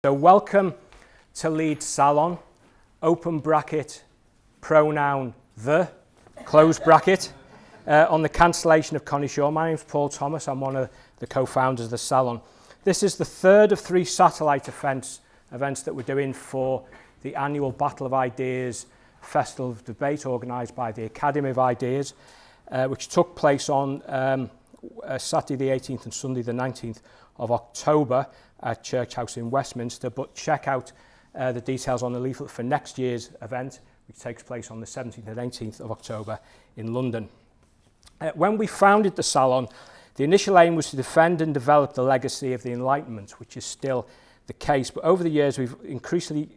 So welcome to Leeds Salon, open bracket, pronoun the, close bracket, on the cancellation of Connie Shaw. My name's Paul Thomas, I'm one of the co-founders of the Salon. This is the third of 3 satellite events that we're doing for the annual Battle of Ideas Festival of Debate organised by the Academy of Ideas, which took place on Saturday the 18th and Sunday the 19th of October at Church House in Westminster. But check out the details on the leaflet for next year's event, which takes place on the 17th and 18th of October in London. When we founded the Salon, the initial aim was to defend and develop the legacy of the Enlightenment, which is still the case. But over the years, we've increasingly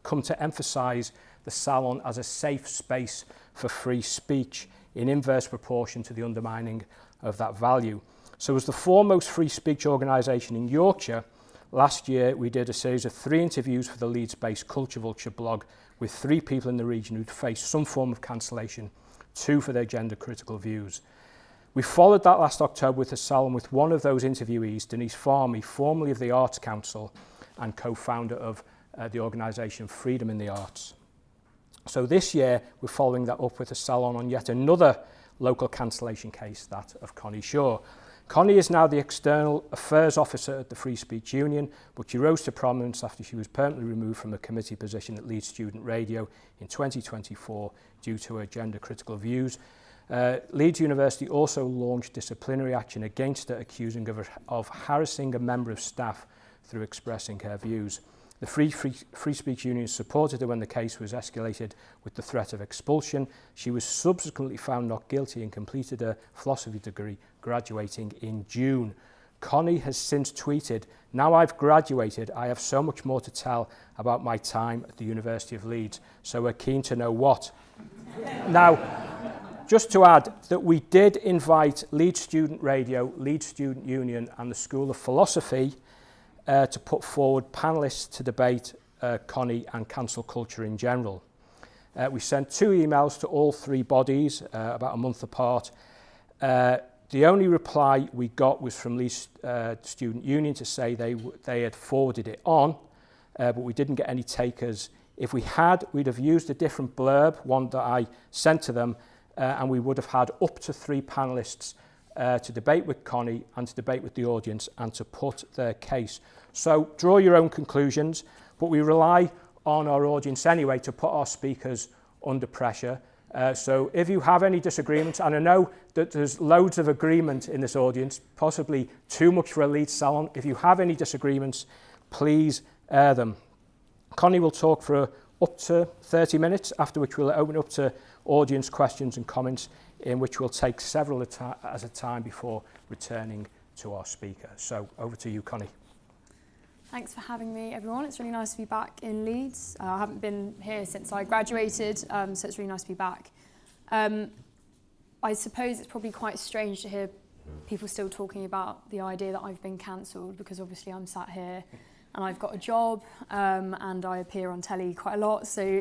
come to emphasise the Salon as a safe space for free speech in inverse proportion to the undermining of that value. So as the foremost free speech organisation in Yorkshire, last year we did a series of 3 interviews for the Leeds-based Culture Vulture blog with 3 people in the region who'd faced some form of cancellation, 2 for their gender-critical views. We followed that last October with a Salon with one of those interviewees, Denise Farmy, formerly of the Arts Council and co-founder of the organisation Freedom in the Arts. So this year we're following that up with a Salon on yet another local cancellation case, that of Connie Shaw. Connie is now the External Affairs Officer at the Free Speech Union, but she rose to prominence after she was permanently removed from a committee position at Leeds Student Radio in 2024 due to her gender-critical views. Leeds University also launched disciplinary action against her, accusing her of harassing a member of staff through expressing her views. The Free Speech Union supported her when the case was escalated with the threat of expulsion. She was subsequently found not guilty and completed her philosophy degree, graduating in June. Connie has since tweeted, "Now I've graduated, I have so much more to tell about my time at the University of Leeds, so we're keen to know what." Now, just to add that we did invite Leeds Student Radio, Leeds Student Union and the School of Philosophy to put forward panellists to debate Connie and cancel culture in general. We sent 2 emails to all 3 bodies about a month apart. The only reply we got was from Leeds Student Union to say they had forwarded it on, but we didn't get any takers. If we had, we'd have used a different blurb, one that I sent to them, and we would have had up to 3 panellists to debate with Connie and to debate with the audience and to put their case. So draw your own conclusions, but we rely on our audience anyway to put our speakers under pressure. So if you have any disagreements, and I know that there's loads of agreement in this audience, possibly too much for a Leeds Salon, if you have any disagreements, please air them. Connie will talk for up to 30 minutes, after which we'll open up to audience questions and comments, in which we'll take several at a time before returning to our speaker. So over to you, Connie. Thanks for having me, everyone. It's really nice to be back in Leeds. I haven't been here since I graduated, so it's really nice to be back. I suppose it's probably quite strange to hear people still talking about the idea that I've been cancelled, because obviously I'm sat here and I've got a job and I appear on telly quite a lot. So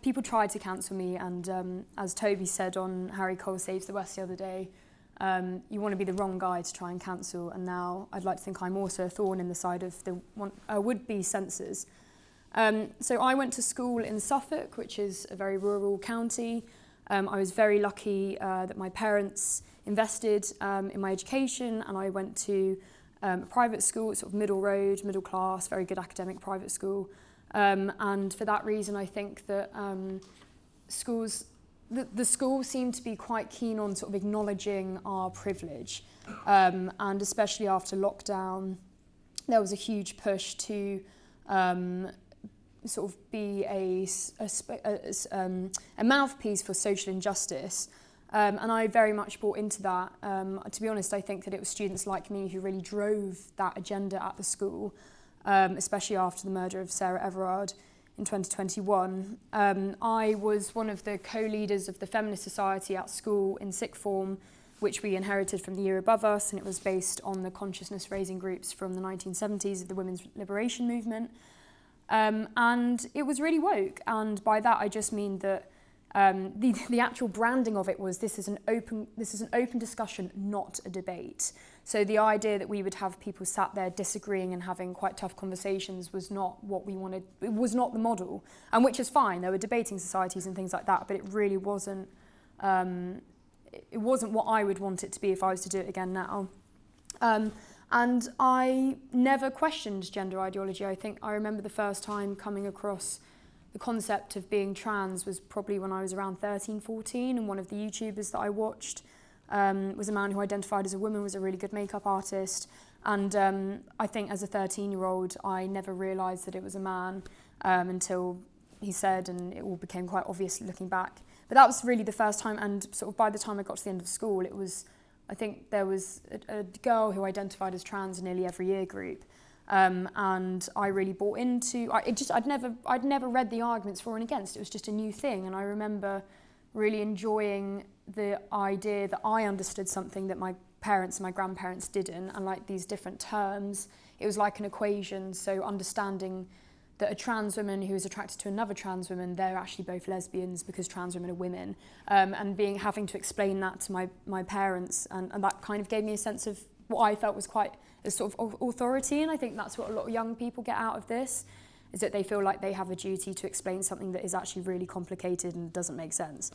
people tried to cancel me, and as Toby said on Harry Cole Saves the West the other day, you want to be the wrong guy to try and cancel, and now I'd like to think I'm also a thorn in the side of the would-be censors. So I went to school in Suffolk, which is a very rural county. I was very lucky that my parents invested in my education, and I went to a private school, sort of middle road, middle class, very good academic private school. And for that reason, I think that the schools seem to be quite keen on sort of acknowledging our privilege. And especially after lockdown, there was a huge push to sort of be a mouthpiece for social injustice. And I very much bought into that. To be honest, I think that it was students like me who really drove that agenda at the school, especially after the murder of Sarah Everard in 2021. I was one of the co-leaders of the Feminist Society at school in sixth form, which we inherited from the year above us, and it was based on the consciousness-raising groups from the 1970s of the women's liberation movement. And it was really woke, and by that I just mean that the actual branding of it was this is an open discussion, not a debate. So the idea that we would have people sat there disagreeing and having quite tough conversations was not what we wanted. It was not the model, and which is fine. There were debating societies and things like that, but it really wasn't. It wasn't what I would want it to be if I was to do it again now. And I never questioned gender ideology. I think I remember the first time coming across the concept of being trans was probably when I was around 13, 14, and one of the YouTubers that I watched was a man who identified as a woman, was a really good makeup artist. And I think as a 13-year-old, I never realised that it was a man until he said, and it all became quite obvious looking back. But that was really the first time, and sort of by the time I got to the end of school, it was, I think there was a girl who identified as trans in nearly every year group. And I really bought into, I'd never read the arguments for and against. It was just a new thing. And I remember really enjoying the idea that I understood something that my parents and my grandparents didn't, and like these different terms. It was like an equation, so understanding that a trans woman who is attracted to another trans woman, they're actually both lesbians because trans women are women, and having to explain that to my parents, and that kind of gave me a sense of what I felt was quite a sort of authority, and I think that's what a lot of young people get out of this, is that they feel like they have a duty to explain something that is actually really complicated and doesn't make sense.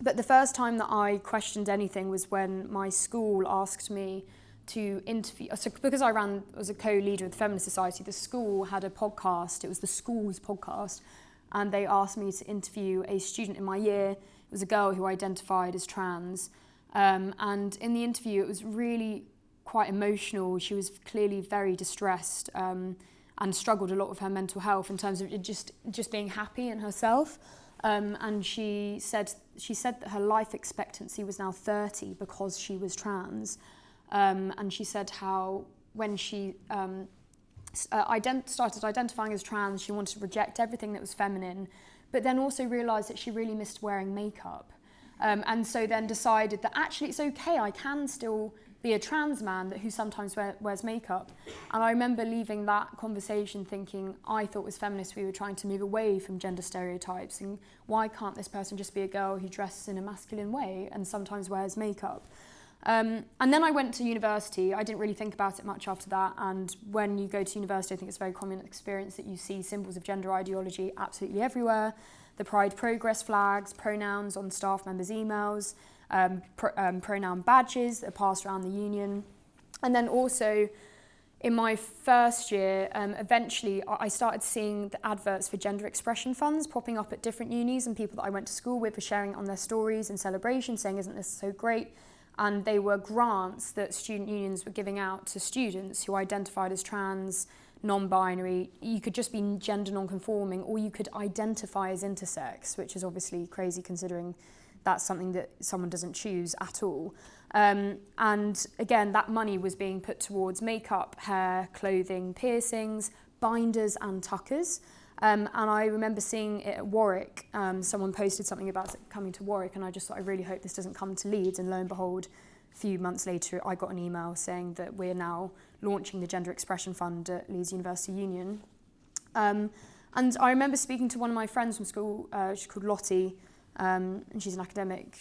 But the first time that I questioned anything was when my school asked me to interview, so because I was a co-leader of the Feminist Society, the school had a podcast, it was the school's podcast, and they asked me to interview a student in my year. It was a girl who identified as trans, and in the interview it was really quite emotional. She was clearly very distressed and struggled a lot with her mental health in terms of just being happy in herself. And she said that her life expectancy was now 30 because she was trans. And she said how when she started identifying as trans, she wanted to reject everything that was feminine, but then also realised that she really missed wearing makeup. And so then decided that actually it's okay, I can still be a trans man who sometimes wears makeup. And I remember leaving that conversation thinking, I thought as feminists we were trying to move away from gender stereotypes, and why can't this person just be a girl who dresses in a masculine way and sometimes wears makeup? And then I went to university. I didn't really think about it much after that, and when you go to university I think it's a very common experience that you see symbols of gender ideology absolutely everywhere. The Pride Progress flags, pronouns on staff members' emails, pronoun badges that are passed around the union. And then also in my first year, eventually I started seeing the adverts for gender expression funds popping up at different unis, and people that I went to school with were sharing it on their stories and celebrations, saying, isn't this so great? And they were grants that student unions were giving out to students who identified as trans, non-binary. You could just be gender non-conforming, or you could identify as intersex, which is obviously crazy considering that's something that someone doesn't choose at all. And again, that money was being put towards makeup, hair, clothing, piercings, binders and tuckers. And I remember seeing it at Warwick. Someone posted something about it coming to Warwick, and I just thought, I really hope this doesn't come to Leeds. And lo and behold, a few months later, I got an email saying that we're now launching the Gender Expression Fund at Leeds University Union. And I remember speaking to one of my friends from school, she's called Lottie, and she's an academic,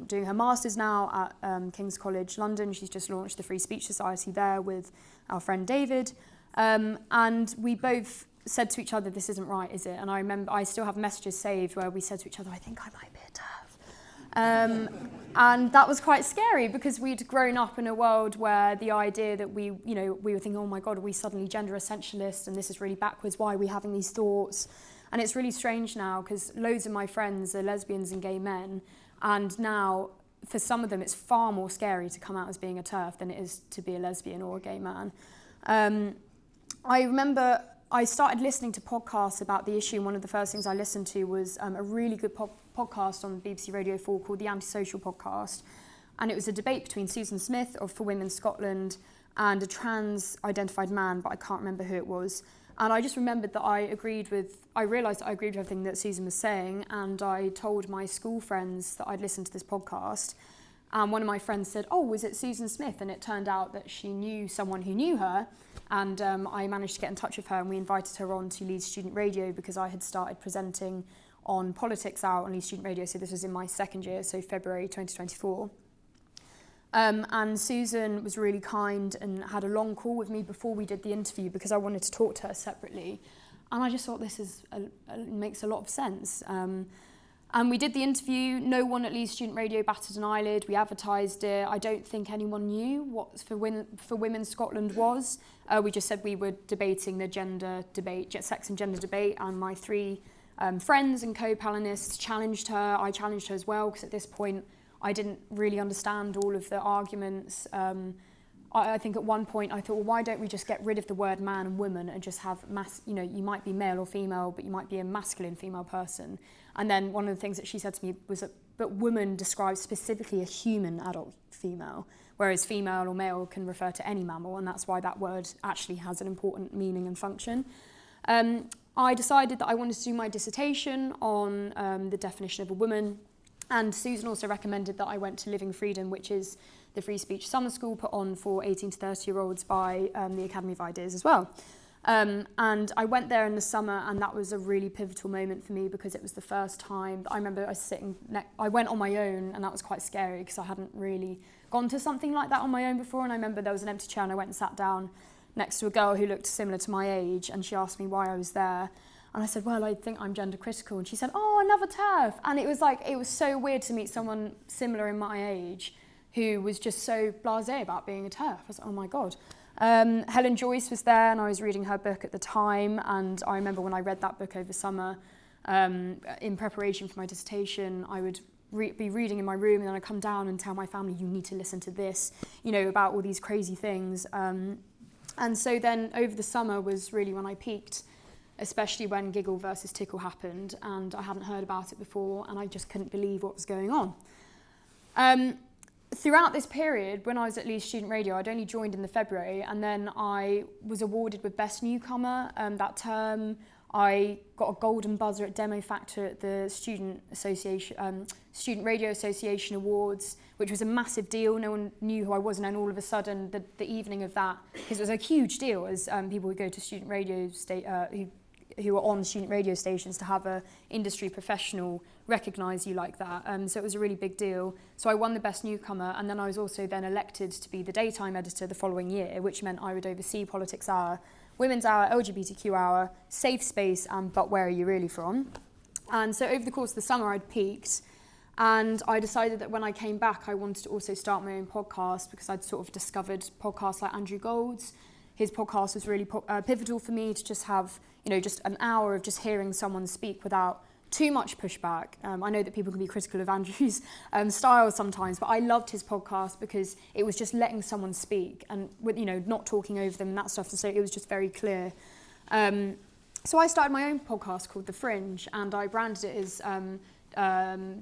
doing her master's now at King's College London. She's just launched the Free Speech Society there with our friend David. And we both said to each other, this isn't right, is it? And I remember I still have messages saved where we said to each other, I think I might be a TERF. And that was quite scary because we'd grown up in a world where the idea that we were thinking, oh my God, are we suddenly gender essentialists and this is really backwards, why are we having these thoughts? And it's really strange now because loads of my friends are lesbians and gay men, and now for some of them it's far more scary to come out as being a TERF than it is to be a lesbian or a gay man. I remember I started listening to podcasts about the issue, and one of the first things I listened to was a really good podcast on BBC Radio 4 called The Antisocial Podcast, and it was a debate between Susan Smith of For Women Scotland and a trans-identified man, but I can't remember who it was. And I just remembered that I realised that I agreed with everything that Susan was saying, and I told my school friends that I'd listened to this podcast. And one of my friends said, oh, was it Susan Smith? And it turned out that she knew someone who knew her, and I managed to get in touch with her, and we invited her on to Leeds Student Radio because I had started presenting on Politics Hour on Leeds Student Radio, so this was in my second year, so February 2024. And Susan was really kind and had a long call with me before we did the interview because I wanted to talk to her separately. And I just thought this makes a lot of sense. And we did the interview. No one at Leeds Student Radio batted an eyelid. We advertised it. I don't think anyone knew what For Women Scotland was. We just said we were debating the gender debate, sex and gender debate, and my three friends and co-panelists challenged her. I challenged her as well because at this point I didn't really understand all of the arguments. I think at one point I thought, well, why don't we just get rid of the word man and woman and just have you might be male or female, but you might be a masculine female person. And then one of the things that she said to me was but woman describes specifically a human adult female, whereas female or male can refer to any mammal, and that's why that word actually has an important meaning and function. I decided that I wanted to do my dissertation on the definition of a woman, and Susan also recommended that I went to Living Freedom, which is the free speech summer school put on for 18 to 30-year-olds by the Academy of Ideas as well. And I went there in the summer, and that was a really pivotal moment for me because it was the first time I remember I went on my own, and that was quite scary because I hadn't really gone to something like that on my own before. And I remember there was an empty chair, and I went and sat down next to a girl who looked similar to my age, and she asked me why I was there. And I said, well, I think I'm gender critical. And she said, oh, another TERF. And it was so weird to meet someone similar in my age who was just so blasé about being a TERF. I was like, oh my God. Helen Joyce was there, and I was reading her book at the time. And I remember when I read that book over summer, in preparation for my dissertation, I would be reading in my room, and then I'd come down and tell my family, you need to listen to this, about all these crazy things. And so then over the summer was really when I peaked, especially when Giggle versus Tickle happened, and I hadn't heard about it before, and I just couldn't believe what was going on. Throughout this period, when I was at Leeds Student Radio, I'd only joined in the February, and then I was awarded with Best Newcomer that term. I got a golden buzzer at Demo Factor at the Student Radio Association Awards, which was a massive deal. No one knew who I was, and then all of a sudden, the evening of that, because it was a huge deal, as people would go to student radio who were on student radio stations to have a industry professional recognise you like that. So it was a really big deal. So I won the Best Newcomer, and then I was also then elected to be the daytime editor the following year, which meant I would oversee Politics Hour, Women's Hour, LGBTQ Hour, Safe Space, and But Where Are You Really From? And so over the course of the summer, I'd peaked, and I decided that when I came back, I wanted to also start my own podcast because I'd sort of discovered podcasts like Andrew Gold's. His podcast was really pivotal for me to just have, just an hour of just hearing someone speak without too much pushback. I know that people can be critical of Andrew's style sometimes, but I loved his podcast because it was just letting someone speak and with, not talking over them and that stuff. So it was just very clear. So I started my own podcast called The Fringe, and I branded it as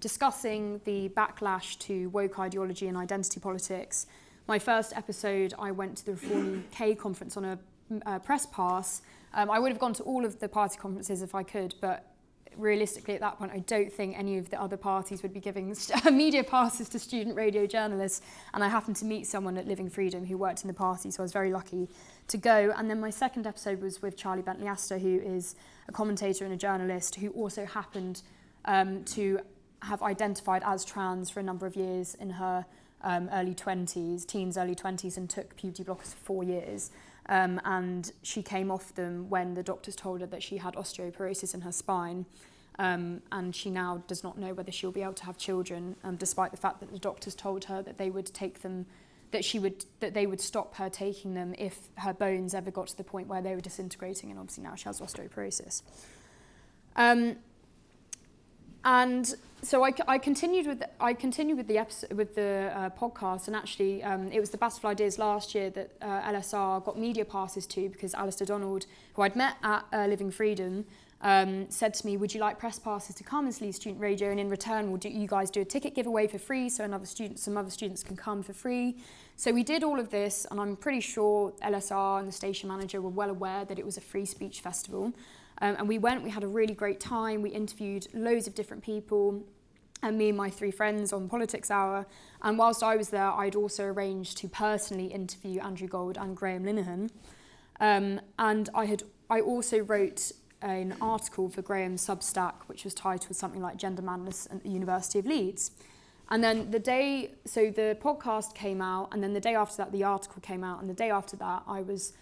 discussing the backlash to woke ideology and identity politics. My first episode, I went to the Reform UK conference on a press pass. I would have gone to all of the party conferences if I could, but realistically at that point, I don't think any of the other parties would be giving media passes to student radio journalists. And I happened to meet someone at Living Freedom who worked in the party, so I was very lucky to go. And then my second episode was with Charlie Bentley-Astor, who is a commentator and a journalist who also happened to have identified as trans for a number of years in her early 20s, and took puberty blockers for 4 years. And she came off them when the doctors told her that she had osteoporosis in her spine. And she now does not know whether she'll be able to have children, despite the fact that the doctors told her that they would take them, that they would stop her taking them if her bones ever got to the point where they were disintegrating. And obviously now she has osteoporosis. And so I continued with the podcast, and actually it was the Battle for Ideas last year that LSR got media passes to, because Alistair Donald, who I'd met at Living Freedom, said to me, would you like press passes to come as Leeds Student Radio, and in return you guys do a ticket giveaway for free so some other students can come for free. So we did all of this, and I'm pretty sure LSR and the station manager were well aware that it was a free speech festival. And we had a really great time. We interviewed loads of different people, and me and my 3 friends on Politics Hour. And whilst I was there, I'd also arranged to personally interview Andrew Gold and Graham Linehan. And I also wrote an article for Graham's Substack, which was titled something like Gender Madness at the University of Leeds. And then the podcast came out, and then the day after that, the article came out, and the day after that, I was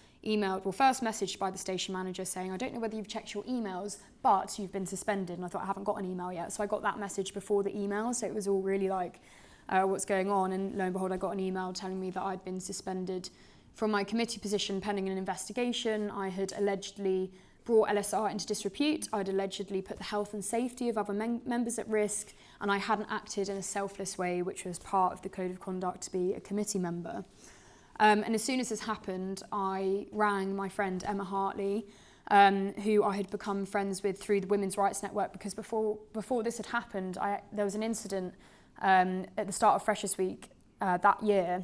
first messaged by the station manager saying, I don't know whether you've checked your emails, but you've been suspended. And I thought, I haven't got an email yet. So I got that message before the email. So it was all really like, what's going on? And lo and behold, I got an email telling me that I'd been suspended from my committee position pending an investigation. I had allegedly brought LSR into disrepute. I'd allegedly put the health and safety of other members at risk. And I hadn't acted in a selfless way, which was part of the code of conduct to be a committee member. And as soon as this happened, I rang my friend Emma Hartley, who I had become friends with through the Women's Rights Network, because before this had happened, there was an incident at the start of Freshers Week that year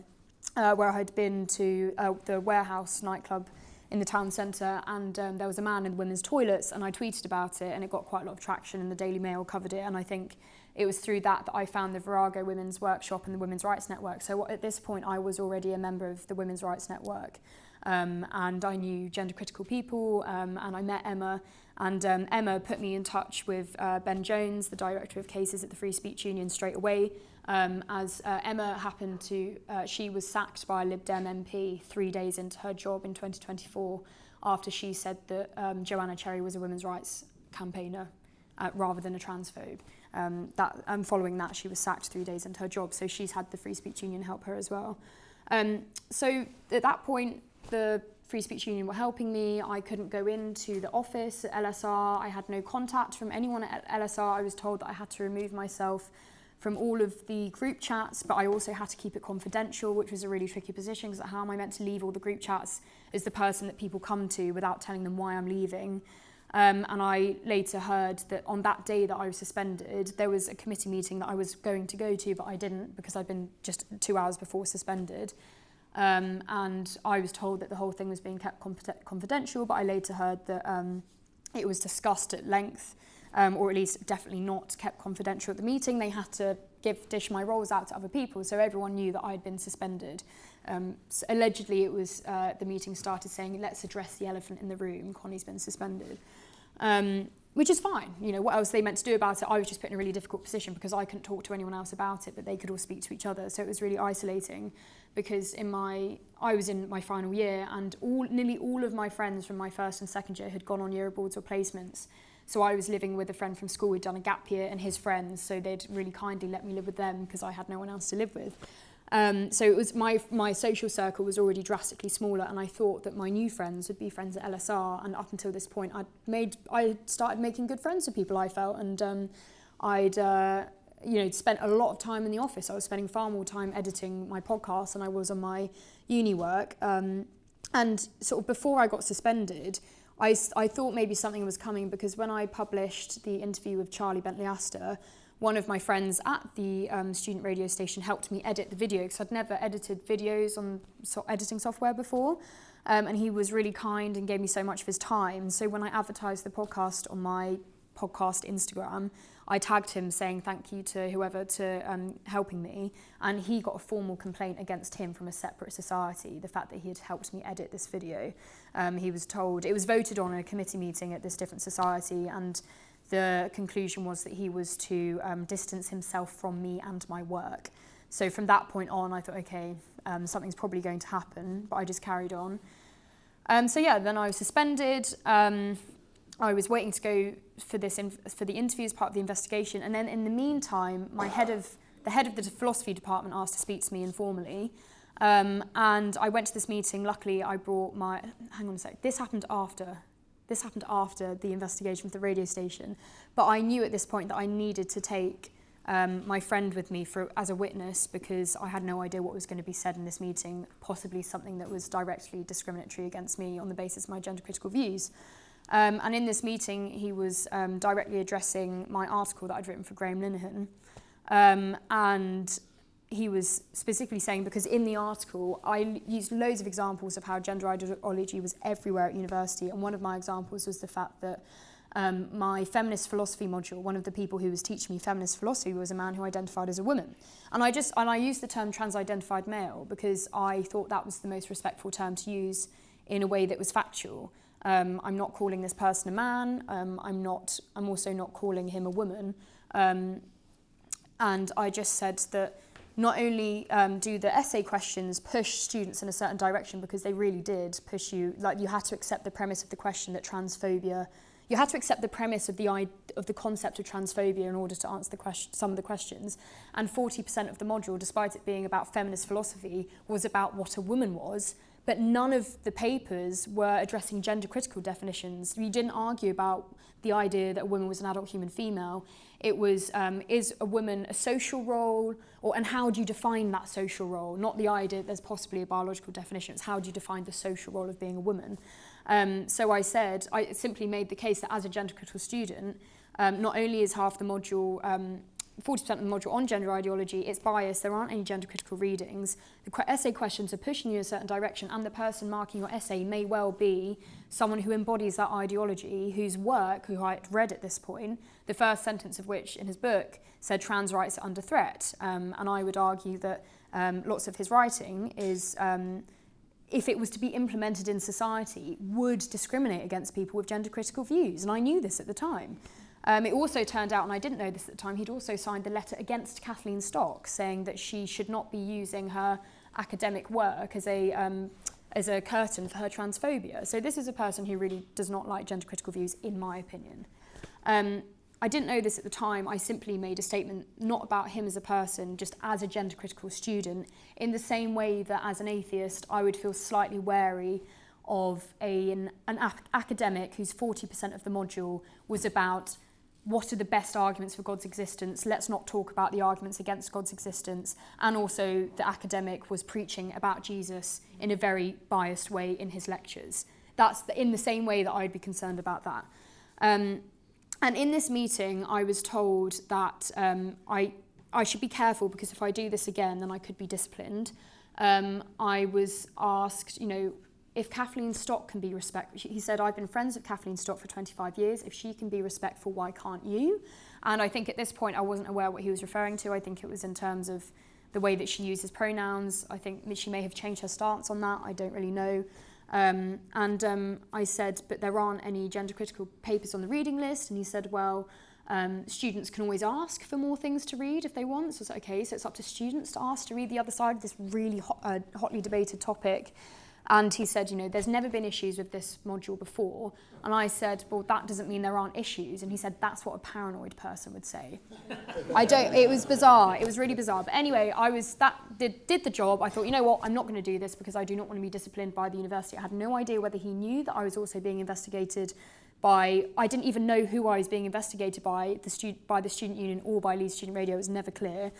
where I had been to the Warehouse nightclub in the town centre, and there was a man in the women's toilets, and I tweeted about it, and it got quite a lot of traction, and the Daily Mail covered it, and I think it was through that I found the Virago Women's Workshop and the Women's Rights Network. So at this point, I was already a member of the Women's Rights Network, and I knew gender critical people, and I met Emma, and Emma put me in touch with Ben Jones, the Director of Cases at the Free Speech Union, straight away, as Emma happened to, she was sacked by a Lib Dem MP 3 days into her job in 2024 after she said that Joanna Cherry was a women's rights campaigner rather than a transphobe. Following that, she was sacked 3 days into her job, so she's had the Free Speech Union help her as well. So at that point, the Free Speech Union were helping me. I couldn't go into the office at LSR. I had no contact from anyone at LSR. I was told that I had to remove myself from all of the group chats, but I also had to keep it confidential, which was a really tricky position, because how am I meant to leave all the group chats as the person that people come to without telling them why I'm leaving? And I later heard that on that day that I was suspended, there was a committee meeting that I was going to go to, but I didn't because I'd been just 2 hours before suspended. And I was told that the whole thing was being kept confidential, but I later heard that it was discussed at length, or at least definitely not kept confidential at the meeting. They had to dish my roles out to other people, so everyone knew that I'd been suspended. So allegedly, it was the meeting started saying, let's address the elephant in the room, Connie's been suspended. Which is fine. You know, what else they meant to do about it? I was just put in a really difficult position because I couldn't talk to anyone else about it, but they could all speak to each other. So it was really isolating because I was in my final year, and nearly all of my friends from my first and second year had gone on year awards or placements. So I was living with a friend from school who'd done a gap year and his friends, so they'd really kindly let me live with them because I had no one else to live with. So it was my social circle was already drastically smaller, and I thought that my new friends would be friends at LSR. And up until this point, I started making good friends with people, I felt, and I'd spent a lot of time in the office. I was spending far more time editing my podcast than I was on my uni work. And sort of before I got suspended, I thought maybe something was coming, because when I published the interview with Charlie Bentley-Astor, one of my friends at the student radio station helped me edit the video, because I'd never edited videos on editing software before. And he was really kind and gave me so much of his time. So when I advertised the podcast on my podcast Instagram, I tagged him saying thank you to whoever to helping me. And he got a formal complaint against him from a separate society, the fact that he had helped me edit this video. He was told, it was voted on in a committee meeting at this different society, and the conclusion was that he was to distance himself from me and my work. So from that point on, I thought, okay, something's probably going to happen, but I just carried on. Then I was suspended. I was waiting to go for the interview as part of the investigation, and then in the meantime, the head of the philosophy department asked to speak to me informally, and I went to this meeting. Luckily, I brought my. Hang on a sec. This happened after the investigation with the radio station, but I knew at this point that I needed to take my friend with me as a witness, because I had no idea what was going to be said in this meeting, possibly something that was directly discriminatory against me on the basis of my gender critical views. And in this meeting, he was directly addressing my article that I'd written for Graham Linehan. And he was specifically saying, because in the article, I used loads of examples of how gender ideology was everywhere at university. And one of my examples was the fact that my feminist philosophy module, one of the people who was teaching me feminist philosophy was a man who identified as a woman. And I used the term trans-identified male because I thought that was the most respectful term to use in a way that was factual. I'm not calling this person a man. I'm also not calling him a woman. And I just said that not only do the essay questions push students in a certain direction, because they really did push you, like you had to accept the premise of the question that transphobia, you had to accept the premise of the concept of transphobia in order to answer some of the questions. And 40% of the module, despite it being about feminist philosophy, was about what a woman was. But none of the papers were addressing gender critical definitions. We didn't argue about the idea that a woman was an adult human female. It was, is a woman a social role, and how do you define that social role? Not the idea that there's possibly a biological definition, it's how do you define the social role of being a woman? So I simply made the case that as a gender critical student, not only is half the module, 40% of the module on gender ideology, it's biased, there aren't any gender critical readings, the essay questions are pushing you in a certain direction, and the person marking your essay may well be someone who embodies that ideology, whose work, who I had read at this point, the first sentence of which in his book said trans rights are under threat. And I would argue that lots of his writing is, if it was to be implemented in society, would discriminate against people with gender critical views, and I knew this at the time. It also turned out, and I didn't know this at the time, he'd also signed the letter against Kathleen Stock, saying that she should not be using her academic work as a curtain for her transphobia. So this is a person who really does not like gender critical views, in my opinion. I didn't know this at the time. I simply made a statement not about him as a person, just as a gender critical student, in the same way that as an atheist I would feel slightly wary of an academic whose 40% of the module was about what are the best arguments for God's existence, let's not talk about the arguments against God's existence, and also the academic was preaching about Jesus in a very biased way in his lectures. That's in the same way that I'd be concerned about that. And in this meeting, I was told that I should be careful, because if I do this again, then I could be disciplined. I was asked, if Kathleen Stock can be respectful, he said, I've been friends with Kathleen Stock for 25 years. If she can be respectful, why can't you? And I think at this point, I wasn't aware what he was referring to. I think it was in terms of the way that she uses pronouns. I think she may have changed her stance on that. I don't really know. I said, but there aren't any gender critical papers on the reading list. And he said, well, students can always ask for more things to read if they want. So it's okay, so it's up to students to ask to read the other side of this really hotly debated topic. And he said, there's never been issues with this module before. And I said, well, that doesn't mean there aren't issues. And he said, that's what a paranoid person would say. It was bizarre. It was really bizarre. But anyway, did the job. I thought, you know what, I'm not going to do this because I do not want to be disciplined by the university. I had no idea whether he knew that I was also being investigated I didn't even know who I was being investigated by the student union or by Leeds Student Radio. It was never clear.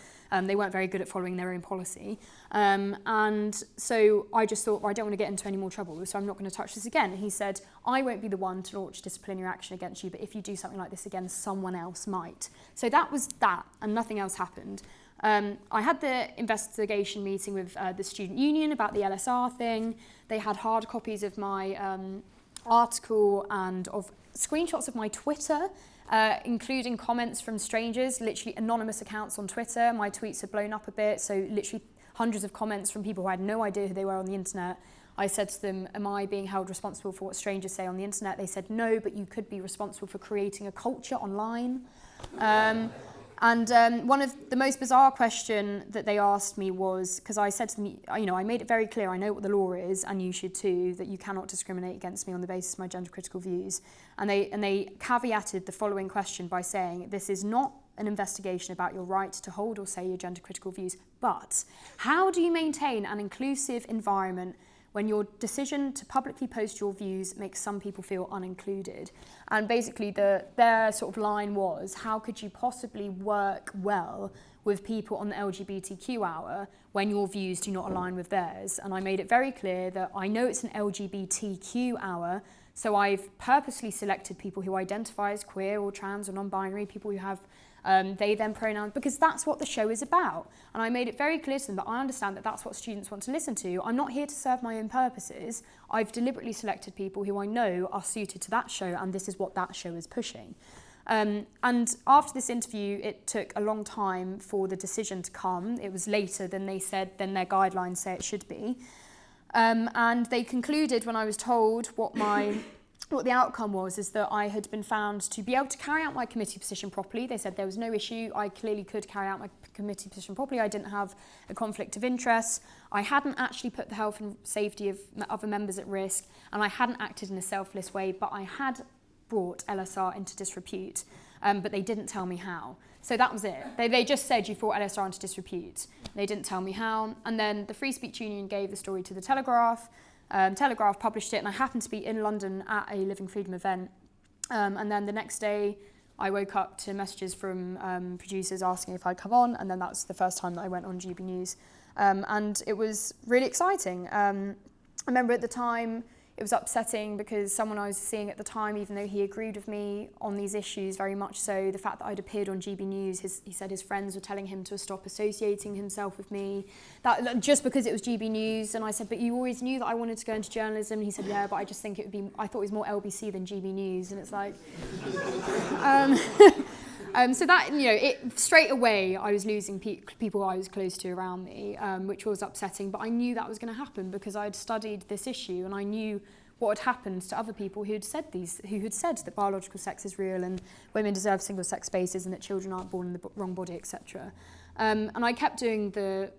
They weren't very good at following their own policy. And so I just thought, well, I don't want to get into any more trouble, so I'm not going to touch this again. He said, I won't be the one to launch disciplinary action against you, but if you do something like this again, someone else might. So that was that, and nothing else happened. I had the investigation meeting with the student union about the LSR thing. They had hard copies of my article and of screenshots of my Twitter, including comments from strangers, literally anonymous accounts on Twitter. My tweets had blown up a bit, so literally hundreds of comments from people who had no idea who they were on the internet. I said to them, am I being held responsible for what strangers say on the internet? They said, no, but you could be responsible for creating a culture online. And one of the most bizarre question that they asked me was, because I said to them, I made it very clear, I know what the law is, and you should too, that you cannot discriminate against me on the basis of my gender critical views. And they caveated the following question by saying, this is not an investigation about your right to hold or say your gender critical views, but how do you maintain an inclusive environment when your decision to publicly post your views makes some people feel unincluded? And basically their sort of line was, how could you possibly work well with people on the LGBTQ hour when your views do not align with theirs? And I made it very clear that I know it's an LGBTQ hour, so I've purposely selected people who identify as queer or trans or non-binary, people who have they, them pronouns, because that's what the show is about. And I made it very clear to them that I understand that that's what students want to listen to. I'm not here to serve my own purposes. I've deliberately selected people who I know are suited to that show, and this is what that show is pushing. And after this interview, it took a long time for the decision to come. It was later than they said, than their guidelines say it should be. And they concluded, when I was told what my what the outcome was is that I had been found to be able to carry out my committee position properly. They said there was no issue. I clearly could carry out my committee position properly. I didn't have a conflict of interest. I hadn't actually put the health and safety of other members at risk, and I hadn't acted in a selfless way, but I had brought LSR into disrepute, but they didn't tell me how. So that was it. They just said you brought LSR into disrepute. They didn't tell me how. And then the Free Speech Union gave the story to the Telegraph. Telegraph published it, and I happened to be in London at a Living Freedom event. And then the next day, I woke up to messages from producers asking if I'd come on, and then that's the first time that I went on GB News. And it was really exciting. I remember at the time, it was upsetting because someone I was seeing at the time, even though he agreed with me on these issues very much so, the fact that I'd appeared on GB News, he said his friends were telling him to stop associating himself with me, that just because it was GB News. And I said, but you always knew that I wanted to go into journalism. And he said, yeah, but I just think it would be, I thought it was more LBC than GB News. And it's like, so that, it straight away I was losing people I was close to around me, which was upsetting. But I knew that was going to happen because I'd studied this issue and I knew what had happened to other people who had said that biological sex is real and women deserve single-sex spaces and that children aren't born in the wrong body, etc. And I kept doing the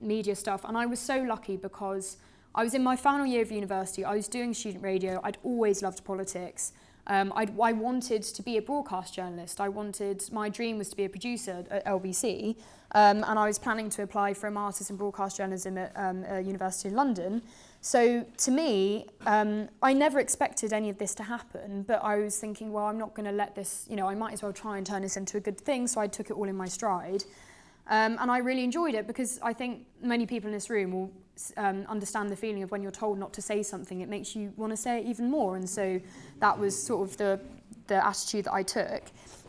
media stuff, and I was so lucky because I was in my final year of university. I was doing student radio. I'd always loved politics. I wanted to be a broadcast journalist. My dream was to be a producer at LBC, and I was planning to apply for a master's in broadcast journalism at University of London. So to me, I never expected any of this to happen, but I was thinking, well, I'm not going to let this, I might as well try and turn this into a good thing, so I took it all in my stride. And I really enjoyed it because I think many people in this room will understand the feeling of when you're told not to say something, it makes you want to say it even more. And so that was sort of the attitude that I took.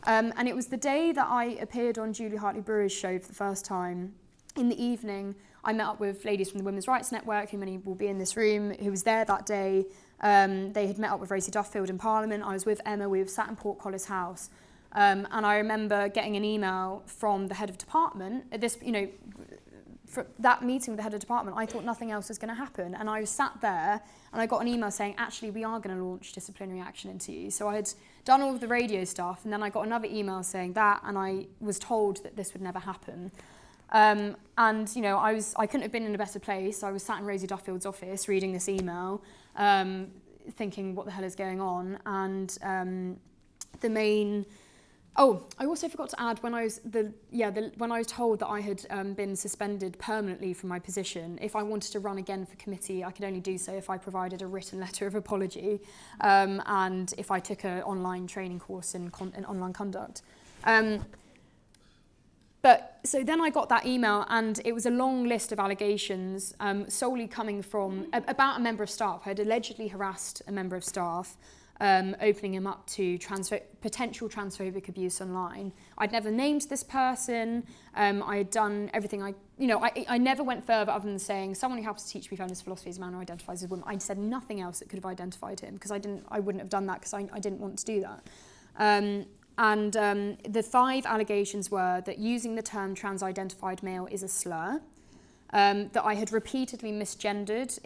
And it was the day that I appeared on Julie Hartley-Brewer's show for the first time. In the evening, I met up with ladies from the Women's Rights Network, who many will be in this room, who was there that day. They had met up with Rosie Duffield in Parliament. I was with Emma. We were sat in Portcullis House. And I remember getting an email from the head of department. For that meeting with the head of department, I thought nothing else was going to happen. And I was sat there and I got an email saying, actually, we are going to launch disciplinary action into you. So I had done all of the radio stuff, and then I got another email saying that, and I was told that this would never happen. I couldn't have been in a better place. I was sat in Rosie Duffield's office reading this email, thinking, what the hell is going on? And I also forgot to add, when I was told that I had been suspended permanently from my position, if I wanted to run again for committee, I could only do so if I provided a written letter of apology, and if I took an online training course in online conduct. But so then I got that email, and it was a long list of allegations, solely coming from about a member of staff. I had allegedly harassed a member of staff, opening him up to potential transphobic abuse online. I'd never named this person. I had done everything I never went further other than saying someone who happens to teach me feminist philosophy is a man who identifies as a woman. I said nothing else that could have identified him because I wouldn't have done that because I didn't want to do that. The 5 allegations were that using the term trans-identified male is a slur, that I had repeatedly misgendered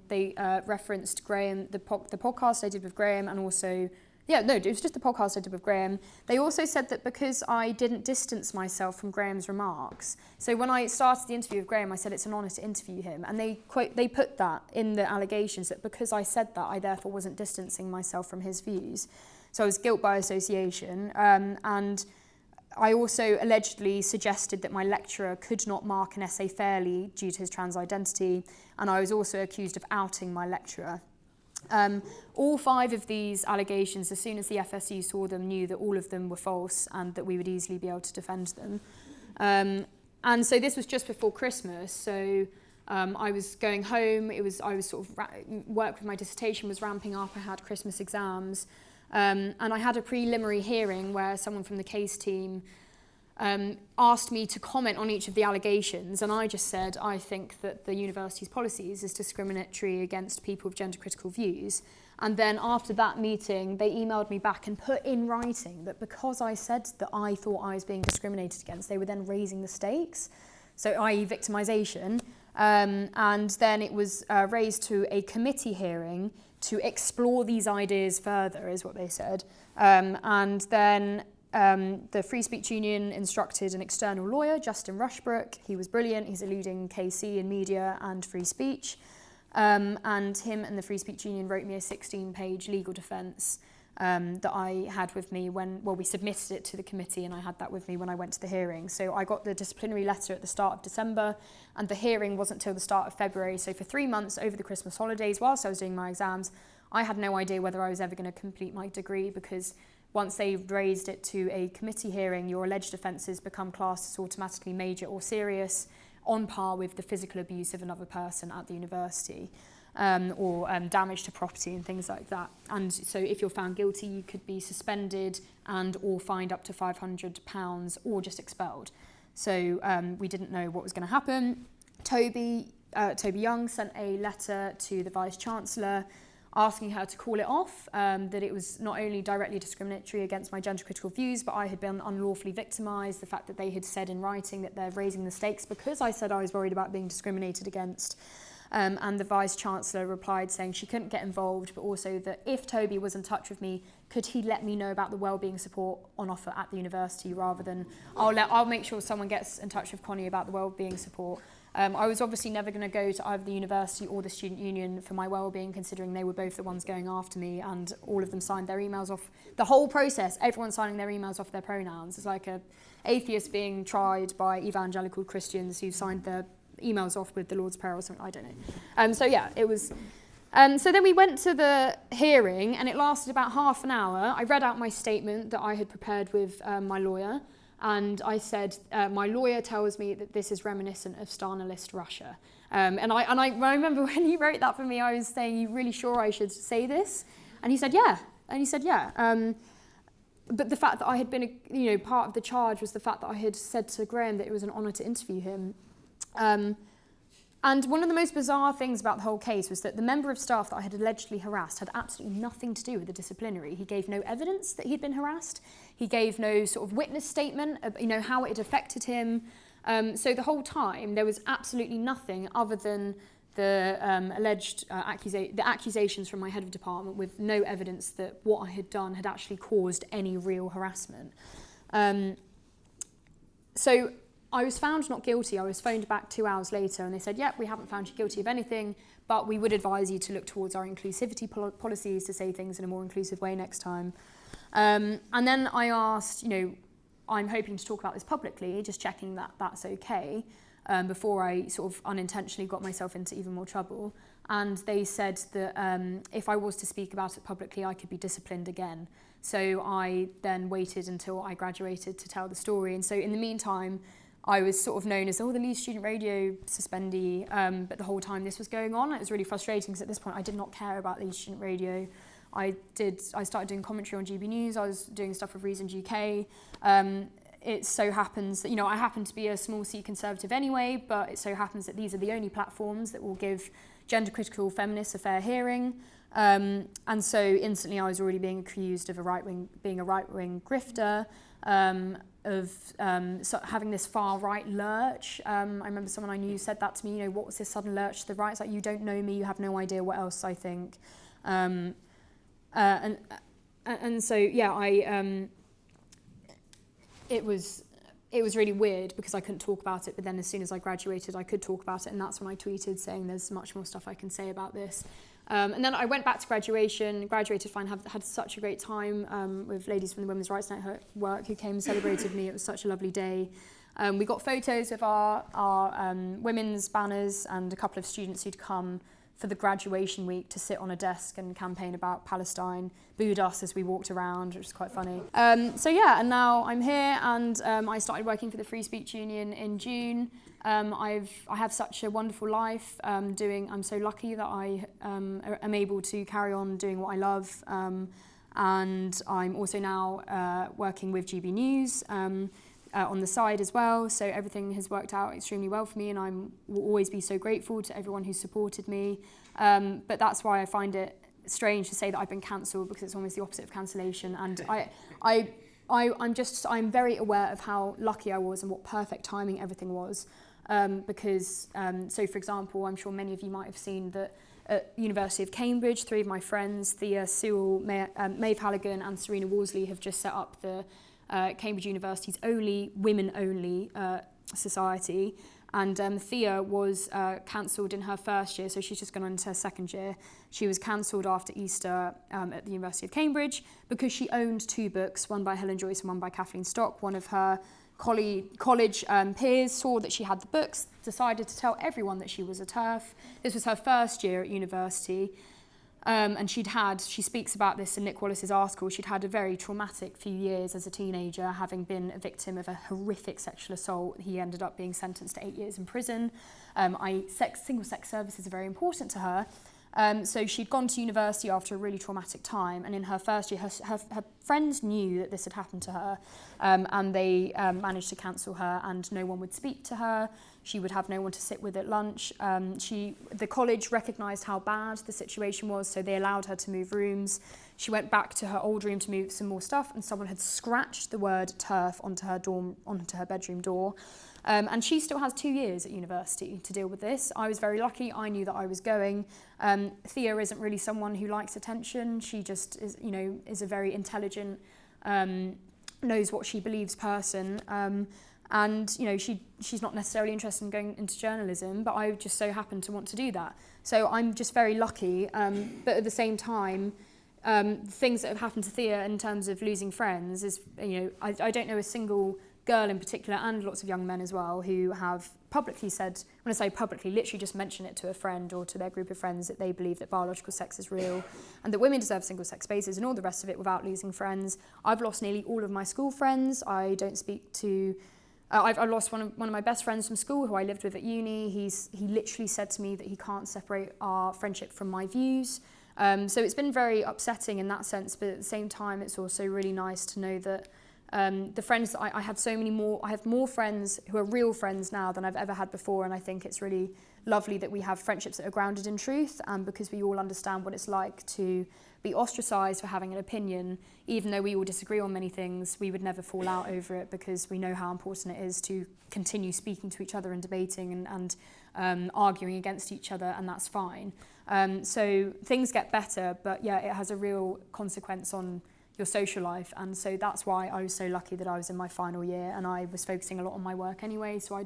they referenced Graham, the podcast I did with Graham, and also, it was just the podcast I did with Graham. They also said that because I didn't distance myself from Graham's remarks, so when I started the interview with Graham, I said it's an honour to interview him, and they put that in the allegations, that because I said that, I therefore wasn't distancing myself from his views. So I was guilt by association, and I also allegedly suggested that my lecturer could not mark an essay fairly due to his trans identity, and I was also accused of outing my lecturer. All 5 of these allegations, as soon as the FSU saw them, knew that all of them were false and that we would easily be able to defend them. And so this was just before Christmas, so I was going home. Work with my dissertation was ramping up. I had Christmas exams. And I had a preliminary hearing where someone from the case team asked me to comment on each of the allegations, and I just said, I think that the university's policies is discriminatory against people with gender-critical views. And then after that meeting, they emailed me back and put in writing that because I said that I thought I was being discriminated against, they were then raising the stakes, so i.e. victimisation. And then it was raised to a committee hearing to explore these ideas further, is what they said. And then the Free Speech Union instructed an external lawyer, Justin Rushbrook. He was brilliant. He's a leading KC in media and free speech. And him and the Free Speech Union wrote me a 16-page legal defence that I had with me we submitted it to the committee, and I had that with me when I went to the hearing. So I got the disciplinary letter at the start of December, and the hearing wasn't till the start of February. So for 3 months over the Christmas holidays, whilst I was doing my exams, I had no idea whether I was ever going to complete my degree, because once they've raised it to a committee hearing, your alleged offences become classed as automatically major or serious, on par with the physical abuse of another person at the university. Or damage to property and things like that. And so if you're found guilty, you could be suspended and or fined up to £500 or just expelled. So we didn't know what was going to happen. Toby Young sent a letter to the Vice-Chancellor asking her to call it off, that it was not only directly discriminatory against my gender-critical views, but I had been unlawfully victimised, the fact that they had said in writing that they're raising the stakes because I said I was worried about being discriminated against. And the Vice-Chancellor replied saying she couldn't get involved, but also that if Toby was in touch with me, could he let me know about the wellbeing support on offer at the university, rather than I'll make sure someone gets in touch with Connie about the wellbeing support. I was obviously never going to go to either the university or the student union for my wellbeing, considering they were both the ones going after me, and all of them signed their emails off. The whole process, everyone signing their emails off their pronouns. It's like a atheist being tried by evangelical Christians who signed their emails off with the Lord's Prayer or something, I don't know. So yeah, it was... so then we went to the hearing, and it lasted about half an hour. I read out my statement that I had prepared with my lawyer, and I said, my lawyer tells me that this is reminiscent of Stalinist Russia. And I remember when he wrote that for me, I was saying, "You really sure I should say this?" And he said, "Yeah." But the fact that I had been, part of the charge was the fact that I had said to Graham that it was an honour to interview him. And one of the most bizarre things about the whole case was that the member of staff that I had allegedly harassed had absolutely nothing to do with the disciplinary. He gave no evidence that he'd been harassed. He gave no sort of witness statement of, how it had affected him. So the whole time there was absolutely nothing other than the alleged the accusations from my head of department, with no evidence that what I had done had actually caused any real harassment. So I was found not guilty. I was phoned back 2 hours later, and they said, "Yep, we haven't found you guilty of anything, but we would advise you to look towards our inclusivity policies to say things in a more inclusive way next time." And then I asked, I'm hoping to talk about this publicly, just checking that that's okay, before I sort of unintentionally got myself into even more trouble. And they said that if I was to speak about it publicly, I could be disciplined again. So I then waited until I graduated to tell the story. And so in the meantime, I was sort of known as, the Leeds Student Radio suspendee, but the whole time this was going on, it was really frustrating, because at this point I did not care about Leeds Student Radio. I started doing commentary on GB News, I was doing stuff with Reasons UK. It so happens that, I happen to be a small C conservative anyway, but it so happens that these are the only platforms that will give gender-critical feminists a fair hearing. And so instantly I was already being accused of being a right-wing grifter, of having this far-right lurch. I remember someone I knew said that to me, what was this sudden lurch to the right? It's like, you don't know me, you have no idea what else I think. And so, yeah, it was really weird, because I couldn't talk about it, but then as soon as I graduated, I could talk about it, and that's when I tweeted saying there's much more stuff I can say about this. And then I went back to graduated fine, had such a great time with ladies from the Women's Rights Network who came and celebrated me. It was such a lovely day. We got photos of our women's banners, and a couple of students who'd come for the graduation week to sit on a desk and campaign about Palestine, booed us as we walked around, which was quite funny. So yeah, and now I'm here, and I started working for the Free Speech Union in June. I have such a wonderful life. I'm so lucky that I am able to carry on doing what I love. And I'm also now working with GB News on the side as well. So everything has worked out extremely well for me, and I will always be so grateful to everyone who supported me. But that's why I find it strange to say that I've been cancelled, because it's almost the opposite of cancellation. And I'm very aware of how lucky I was and what perfect timing everything was. So for example, I'm sure many of you might have seen that at University of Cambridge. 3 of my friends, Thea, Sewell, Maeve Halligan and Serena Worsley, have just set up the Cambridge University's only women-only society. And Thea was cancelled in her first year, so she's just gone on into her second year. She was cancelled after Easter at the University of Cambridge because she owned 2 books, one by Helen Joyce and one by Kathleen Stock. One of her college peers saw that she had the books, decided to tell everyone that she was a TERF. This was her first year at university. And she speaks about this in Nick Wallace's article, she'd had a very traumatic few years as a teenager, having been a victim of a horrific sexual assault. He ended up being sentenced to 8 years in prison. Single-sex services are very important to her. So she'd gone to university after a really traumatic time, and in her first year, her friends knew that this had happened to her, and they managed to cancel her, and no one would speak to her. She would have no one to sit with at lunch. The college recognised how bad the situation was, so they allowed her to move rooms. She went back to her old room to move some more stuff, and someone had scratched the word TERF onto her bedroom door. And she still has 2 years at university to deal with this. I was very lucky. I knew that I was going. Thea isn't really someone who likes attention. She just is a very intelligent, knows what she believes person. And she's not necessarily interested in going into journalism, but I just so happen to want to do that. So I'm just very lucky. But at the same time, things that have happened to Thea in terms of losing friends is, I don't know a single girl in particular, and lots of young men as well, who have publicly said, when I say publicly, literally just mention it to a friend or to their group of friends, that they believe that biological sex is real and that women deserve single-sex spaces and all the rest of it without losing friends. I've lost nearly all of my school friends. I don't speak to... I've lost one of my best friends from school who I lived with at uni. He literally said to me that he can't separate our friendship from my views. So it's been very upsetting in that sense, but at the same time, it's also really nice to know that the friends that I have more friends who are real friends now than I've ever had before, and I think it's really lovely that we have friendships that are grounded in truth, and because we all understand what it's like to be ostracised for having an opinion, even though we all disagree on many things, we would never fall out over it because we know how important it is to continue speaking to each other and debating and arguing against each other, and that's fine. So things get better, but yeah, it has a real consequence on your social life, and so that's why I was so lucky that I was in my final year and I was focusing a lot on my work anyway, so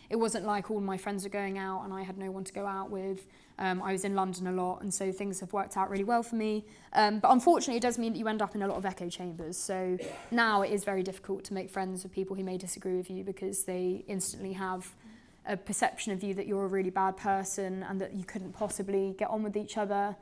it wasn't like all my friends were going out and I had no one to go out with. I was in London a lot, and so things have worked out really well for me, but unfortunately it does mean that you end up in a lot of echo chambers, so now it is very difficult to make friends with people who may disagree with you because they instantly have a perception of you that you're a really bad person and that you couldn't possibly get on with each other.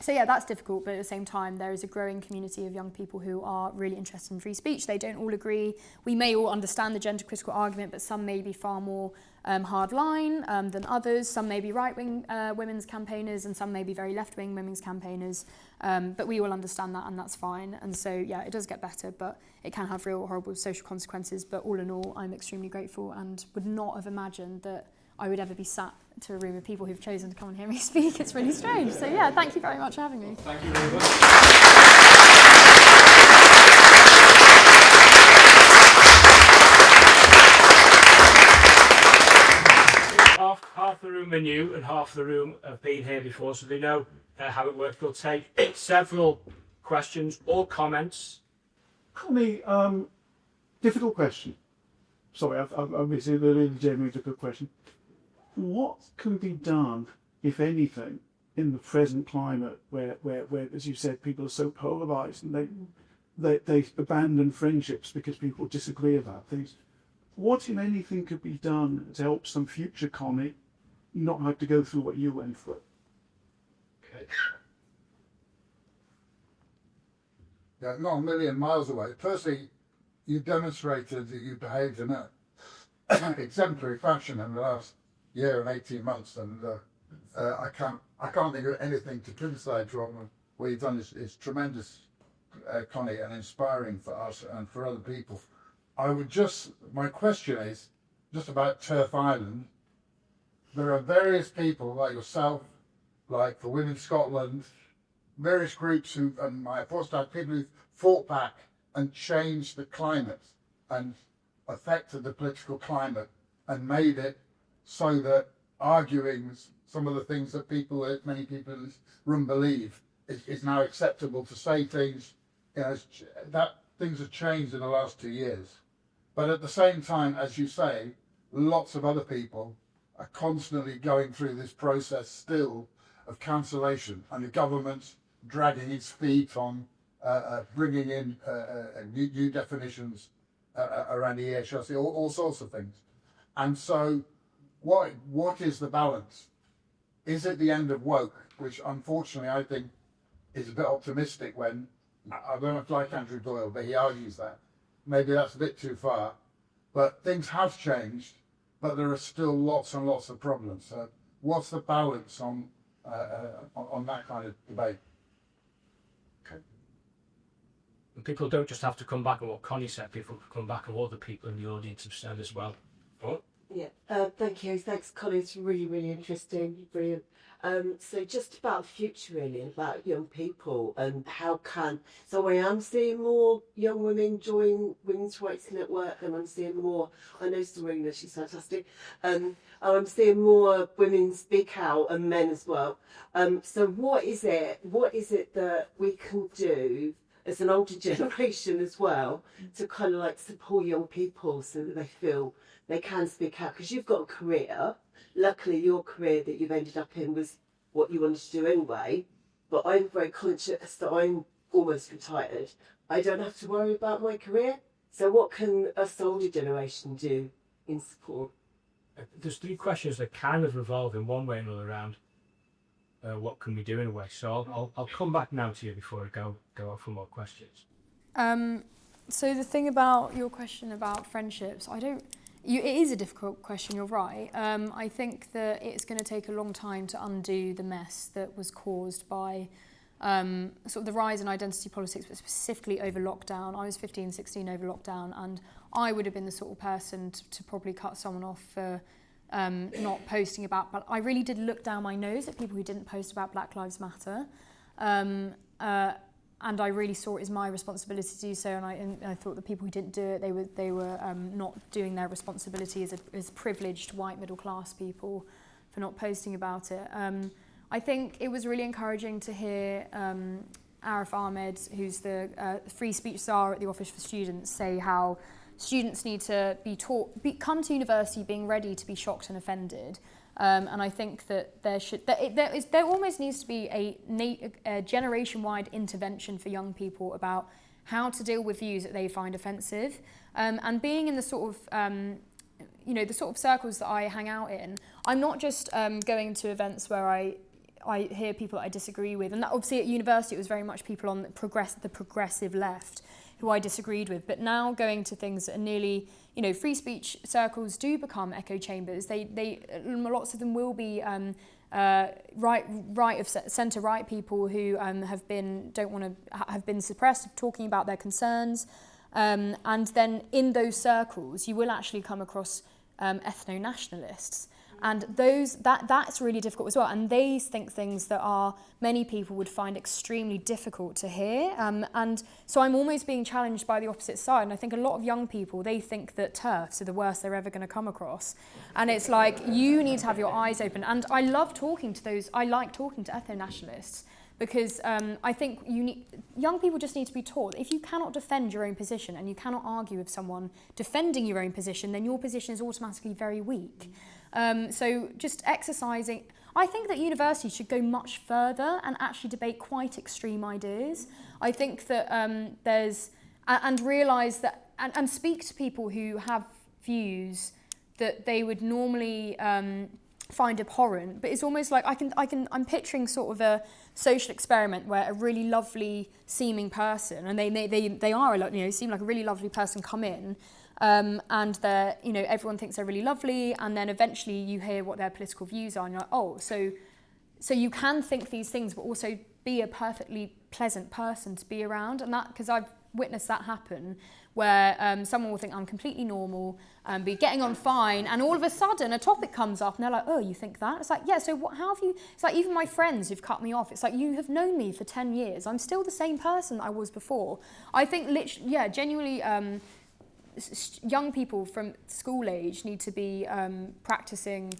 So yeah, that's difficult, but at the same time, there is a growing community of young people who are really interested in free speech. They don't all agree. We may all understand the gender critical argument, but some may be far more hardline than others. Some may be right-wing women's campaigners, and some may be very left-wing women's campaigners. But we all understand that, and that's fine. And so yeah, it does get better, but it can have real horrible social consequences. But all in all, I'm extremely grateful and would not have imagined that I would ever be sat to a room of people who've chosen to come and hear me speak. It's really strange. So yeah, thank you very much for having me. Thank you very much. Half the room are new and half the room have been here before, so they know how it works. We'll take several questions or comments. Connie, difficult question. Sorry, I'm missing a really genuine difficult question. What can be done, if anything, in the present climate where, as you said, people are so polarised and they abandon friendships because people disagree about things? What, if anything, could be done to help some future Connie not have to go through what you went through? Okay. Yeah, not a million miles away. Firstly, you demonstrated that you behaved in an exemplary fashion in the last year and 18 months, and I can't think of anything to criticise you on. What you've done is tremendous, Connie, and inspiring for us and for other people. My question is just about Turf Island. There are various people like yourself, like for Women Scotland, various groups and my apostolate, people who fought back and changed the climate and affected the political climate and made it so that arguing some of the things that many people in this room believe. It's now acceptable to say things, that things have changed in the last 2 years. But at the same time, as you say, lots of other people are constantly going through this process still of cancellation, and the government's dragging its feet on bringing in new definitions around the EHRC, all sorts of things. And so what is the balance? Is it the end of woke, which unfortunately I think is a bit optimistic when, I don't know if like Andrew Doyle, but he argues that. Maybe that's a bit too far. But things have changed, but there are still lots and lots of problems. So what's the balance on that kind of debate? Okay. And people don't just have to come back on what Connie said, people can come back on what other people in the audience have said as well. Oh. Yeah, thank you. Thanks, Connie. It's really, really interesting. Brilliant. So just about the future, really, about young people and so I am seeing more young women join women's rights network, and I'm seeing more, I know Serena, she's fantastic. I'm seeing more women speak out, and men as well. So what is it that we can do as an older generation as well to kind of like support young people so that they feel they can speak out? Because you've got a career. Luckily, your career that you've ended up in was what you wanted to do anyway. But I'm very conscious that I'm almost retired. I don't have to worry about my career. So what can us older generation do in support? There's 3 questions that kind of revolve in one way or another around what can we do in a way. So I'll come back now to you before I go off for more questions. So the thing about your question about friendships, it is a difficult question, you're right. I think that it's going to take a long time to undo the mess that was caused by sort of the rise in identity politics, but specifically over lockdown. I was 15, 16 over lockdown, and I would have been the sort of person to probably cut someone off for not posting about, but I really did look down my nose at people who didn't post about Black Lives Matter. And I really saw it as my responsibility to do so, and I thought the people who didn't do it, they were not doing their responsibility as privileged white middle class people for not posting about it. I think it was really encouraging to hear Arif Ahmed, who's the free speech czar at the Office for Students, say how students need to be taught, come to university being ready to be shocked and offended. And I think that there almost needs to be a generation-wide intervention for young people about how to deal with views that they find offensive. And being in the sort of, the sort of circles that I hang out in, I'm not just going to events where I hear people that I disagree with. And that, obviously at university it was very much people on the progressive left who I disagreed with, but now going to things that are nearly, free speech circles do become echo chambers. Lots of them will be centre-right people who have been suppressed of talking about their concerns, and then in those circles you will actually come across ethno-nationalists. And that's really difficult as well. And they think things that many people would find extremely difficult to hear. And so I'm almost being challenged by the opposite side. And I think a lot of young people, they think that TERFs are the worst they're ever going to come across. And it's like, you need to have your eyes open. And I love talking to those. I like talking to ethno-nationalists because I think young people just need to be taught. If you cannot defend your own position and you cannot argue with someone defending your own position, then your position is automatically very weak. So just exercising, I think that universities should go much further and actually debate quite extreme ideas. I think that and realise that, and speak to people who have views that they would normally find abhorrent, but it's almost like I'm picturing sort of a social experiment where a really lovely seeming person, and they are seem like a really lovely person, come in. And they're, everyone thinks they're really lovely, and then eventually you hear what their political views are, and you're like, oh, so you can think these things, but also be a perfectly pleasant person to be around, and that, because I've witnessed that happen, where someone will think I'm completely normal, be getting on fine, and all of a sudden a topic comes up, and they're like, oh, you think that? It's like, yeah, so how have you, it's like even my friends who've cut me off, it's like, you have known me for 10 years, I'm still the same person I was before. I think genuinely, young people from school age need to be practicing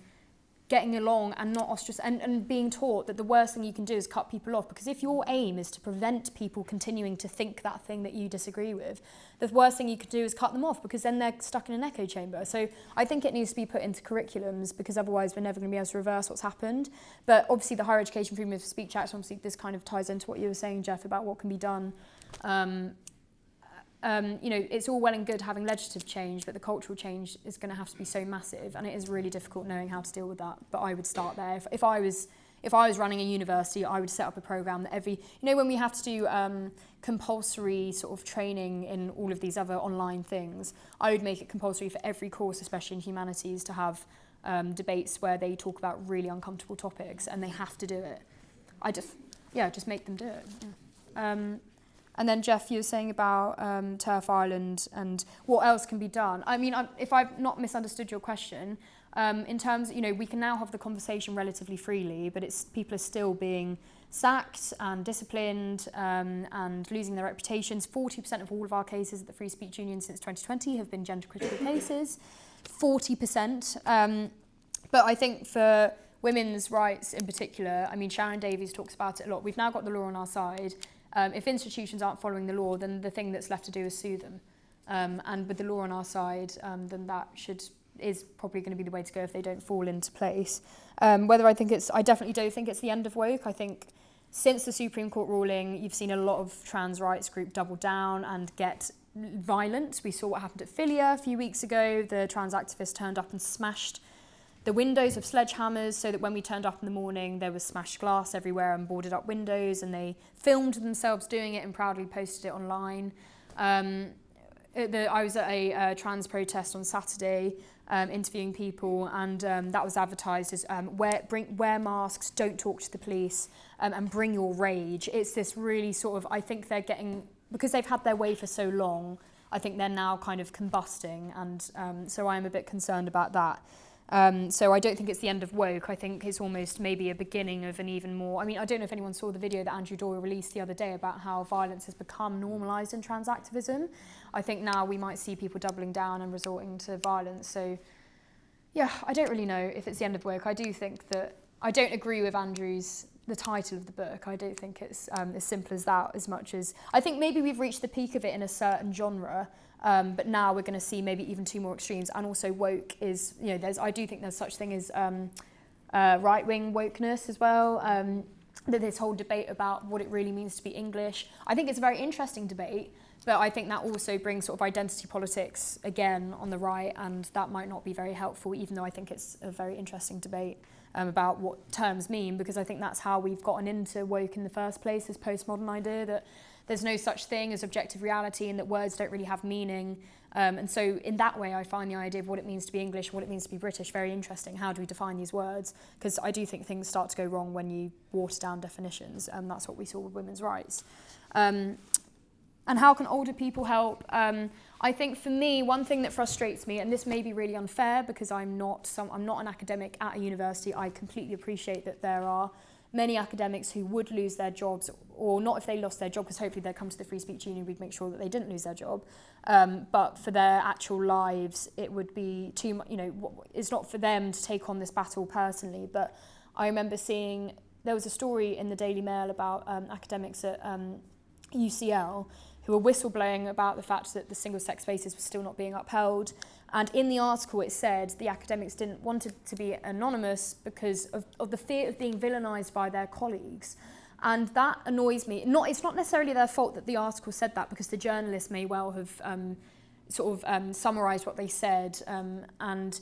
getting along and not ostracized, and being taught that the worst thing you can do is cut people off, because if your aim is to prevent people continuing to think that thing that you disagree with, the worst thing you could do is cut them off, because then they're stuck in an echo chamber. So I think it needs to be put into curriculums, because otherwise we're never going to be able to reverse what's happened. But obviously the Higher Education Freedom of Speech Act, obviously this kind of ties into what you were saying, Jeff, about what can be done. It's all well and good having legislative change, but the cultural change is going to have to be so massive, and it is really difficult knowing how to deal with that. But I would start there. If I was running a university, I would set up a program that when we have to do compulsory sort of training in all of these other online things, I would make it compulsory for every course, especially in humanities, to have debates where they talk about really uncomfortable topics, and they have to do it. Just make them do it. Yeah. And then, Jeff, you were saying about Turf Island and what else can be done. I mean, if I've not misunderstood your question, in terms, we can now have the conversation relatively freely, but people are still being sacked and disciplined and losing their reputations. 40% of all of our cases at the Free Speech Union since 2020 have been gender-critical cases. 40%. But I think for women's rights in particular, I mean, Sharon Davies talks about it a lot. We've now got the law on our side. If institutions aren't following the law, then the thing that's left to do is sue them. And with the law on our side, then that is probably going to be the way to go if they don't fall into place. I definitely don't think it's the end of woke. I think since the Supreme Court ruling, you've seen a lot of trans rights group double down and get violent. We saw what happened at Filia a few weeks ago. The trans activists turned up and smashed the windows of sledgehammers, so that when we turned up in the morning, there was smashed glass everywhere and boarded up windows, and they filmed themselves doing it and proudly posted it online. I was at a trans protest on Saturday, interviewing people, and that was advertised as wear masks, don't talk to the police, and bring your rage. It's this really sort of, I think they're getting, because they've had their way for so long, I think they're now kind of combusting, and so I'm a bit concerned about that. So I don't think it's the end of woke. I think it's almost maybe a beginning of an even more... I mean, I don't know if anyone saw the video that Andrew Doyle released the other day about how violence has become normalised in trans activism. I think now we might see people doubling down and resorting to violence. So, yeah, I don't really know if it's the end of woke. I do think that... I don't agree with the title of the book. I don't think it's as simple as that, as much as... I think maybe we've reached the peak of it in a certain genre, but now we're going to see maybe even two more extremes. And also woke is, I do think there's such thing as right-wing wokeness as well. That this whole debate about what it really means to be English. I think it's a very interesting debate, but I think that also brings sort of identity politics again on the right, and that might not be very helpful, even though I think it's a very interesting debate about what terms mean, because I think that's how we've gotten into woke in the first place, this postmodern idea that there's no such thing as objective reality and that words don't really have meaning. And so in that way, I find the idea of what it means to be English and what it means to be British very interesting. How do we define these words? Because I do think things start to go wrong when you water down definitions, and that's what we saw with women's rights. And how can older people help? I think for me, one thing that frustrates me, and this may be really unfair because I'm not an academic at a university. I completely appreciate that there are many academics who would lose their jobs, or not if they lost their job, because hopefully they'd come to the Free Speech Union, we'd make sure that they didn't lose their job. But for their actual lives, it would be too much, it's not for them to take on this battle personally. But I remember seeing, there was a story in the Daily Mail about academics at UCL who were whistleblowing about the fact that the single-sex basis was still not being upheld. And in the article it said the academics didn't want it to be anonymous because of the fear of being villainised by their colleagues. And that annoys me. It's not necessarily their fault that the article said that, because the journalist may well have summarised what they said. And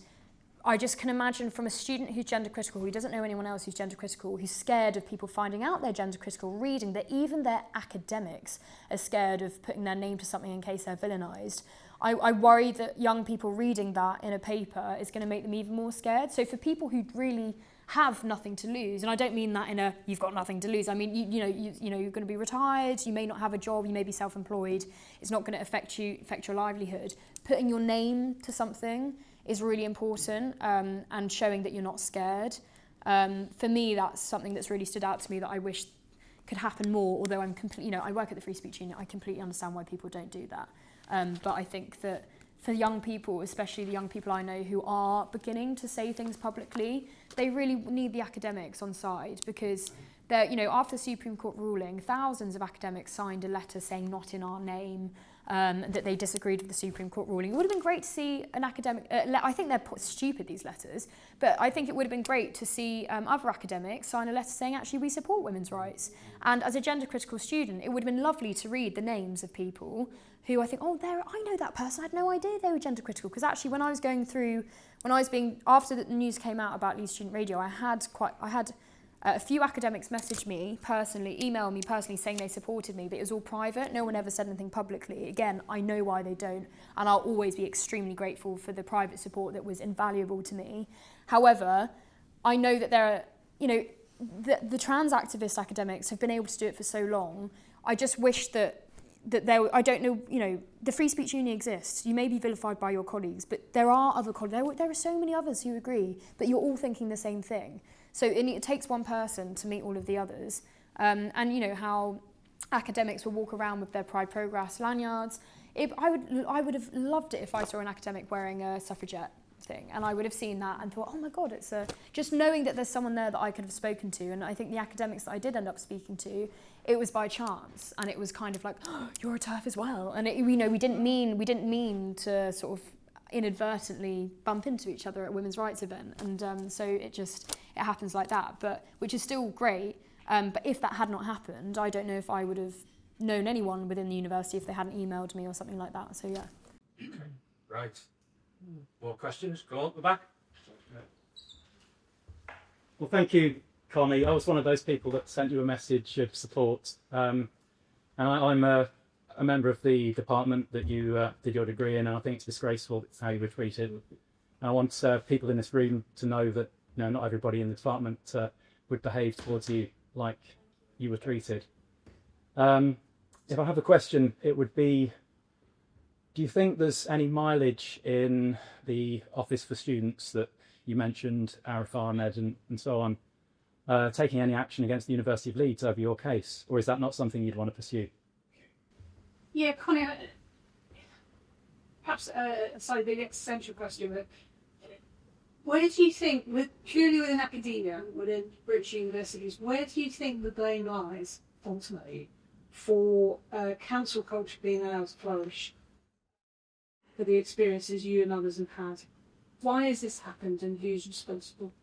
I just can imagine from a student who's gender critical, who doesn't know anyone else who's gender critical, who's scared of people finding out they're gender critical, reading that even their academics are scared of putting their name to something in case they're villainised. I worry that young people reading that in a paper is going to make them even more scared. So for people who really have nothing to lose, and I don't mean that in a you've got nothing to lose. I mean you're going to be retired, you may not have a job, you may be self-employed. It's not going to affect your livelihood. Putting your name to something is really important, and showing that you're not scared. For me, that's something that's really stood out to me that I wish could happen more. Although I work at the Free Speech Union, I completely understand why people don't do that. But I think that for young people, especially the young people I know who are beginning to say things publicly, they really need the academics on side, because they're, you know, after the Supreme Court ruling, thousands of academics signed a letter saying not in our name, that they disagreed with the Supreme Court ruling. It would have been great to see an academic, I think they're stupid, these letters, but I think it would have been great to see other academics sign a letter saying, actually, we support women's rights. And as a gender critical student, it would have been lovely to read the names of people who I think, oh, I know that person, I had no idea they were gender critical. Because actually, after the news came out about Leeds Student Radio, I had a few academics message me personally, email me personally saying they supported me, but it was all private. No one ever said anything publicly. Again, I know why they don't, and I'll always be extremely grateful for the private support that was invaluable to me. However, I know that there are, you know, the trans activist academics have been able to do it for so long. I just wish that I don't know, you know, the Free Speech Union exists. You may be vilified by your colleagues, but there are other colleagues. There are so many others who agree, but you're all thinking the same thing. So it takes one person to meet all of the others. And you know how academics will walk around with their Pride Progress lanyards. I would have loved it if I saw an academic wearing a suffragette thing, and I would have seen that and thought, oh my God, it's just knowing that there's someone there that I could have spoken to. And I think the academics that I did end up speaking to, it was by chance, and it was kind of like, oh, you're a TERF as well. And you know, we didn't mean to sort of inadvertently bump into each other at a women's rights event, and so it happens like that, but which is still great. But if that had not happened, I don't know if I would have known anyone within the university if they hadn't emailed me or something like that. So yeah. Right. More questions? Go on at the back. Well, thank you, Connie. I was one of those people that sent you a message of support, and I'm a member of the department that you did your degree in, and I think it's disgraceful how you were treated. And I want people in this room to know that, you know, not everybody in the department would behave towards you like you were treated. If I have a question, it would be, do you think there's any mileage in the Office for Students that you mentioned, Arif Ahmed and so on, taking any action against the University of Leeds over your case? Or is that not something you'd want to pursue? Yeah, Connie, perhaps a slightly existential question, but where do you think, purely within academia, within British universities, where do you think the blame lies, ultimately, for cancel culture being allowed to flourish, for the experiences you and others have had? Why has this happened, and who's responsible?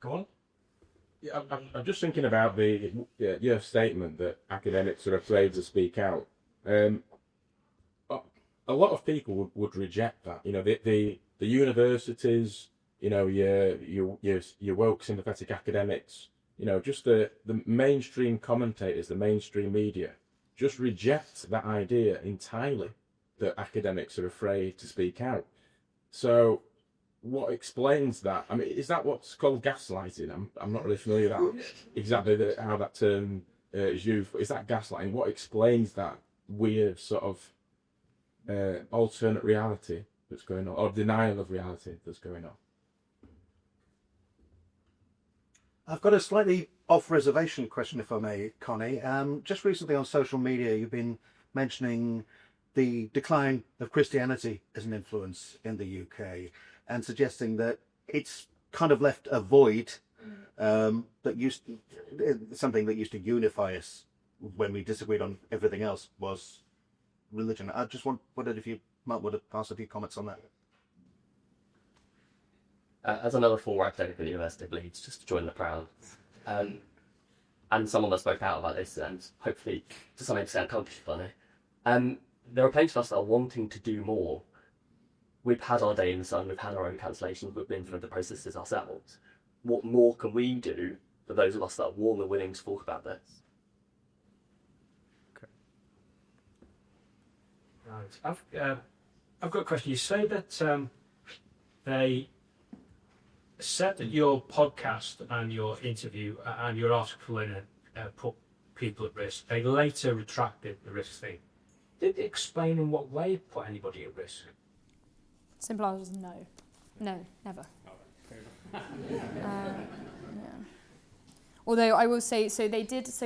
Go on. Yeah, I'm just thinking about your statement that academics are afraid to speak out. A lot of people would reject that. You know, the universities, you know, your woke sympathetic academics, you know, just the mainstream commentators, the mainstream media, just reject that idea entirely, that academics are afraid to speak out. So what explains that? I mean, is that what's called gaslighting? I'm not really familiar with that, exactly how that term is used. Is that gaslighting? What explains that weird sort of alternate reality that's going on, or denial of reality that's going on? I've got a slightly off-reservation question, if I may, Connie. Just recently on social media, you've been mentioning the decline of Christianity as an influence in the UK, and suggesting that it's kind of left a void something that used to unify us when we disagreed on everything else was religion. I just wondered if you might want to pass a few comments on that. As another former academic at the University of Leeds, just to join the crowd, and someone that spoke out about this, and hopefully to some extent can't be funny, there are plenty of us that are wanting to do more. We've had our day in the sun, we've had our own cancellations, we've been through the processes ourselves. What more can we do for those of us that are warm and willing to talk about this? Okay. Right. I've got a question. You say that they said that your podcast and your interview and your article in it put people at risk. They later retracted the risk thing. Did they explain in what way it put anybody at risk? Simple answer is no. No, never. Yeah. Although I will say, so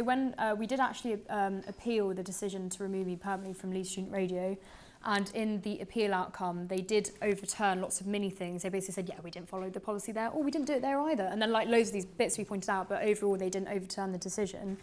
when we did actually appeal the decision to remove me permanently from Leeds Student Radio, and in the appeal outcome, they did overturn lots of mini things. They basically said, yeah, we didn't follow the policy there, or we didn't do it there either. And then like loads of these bits we pointed out, but overall they didn't overturn the decision.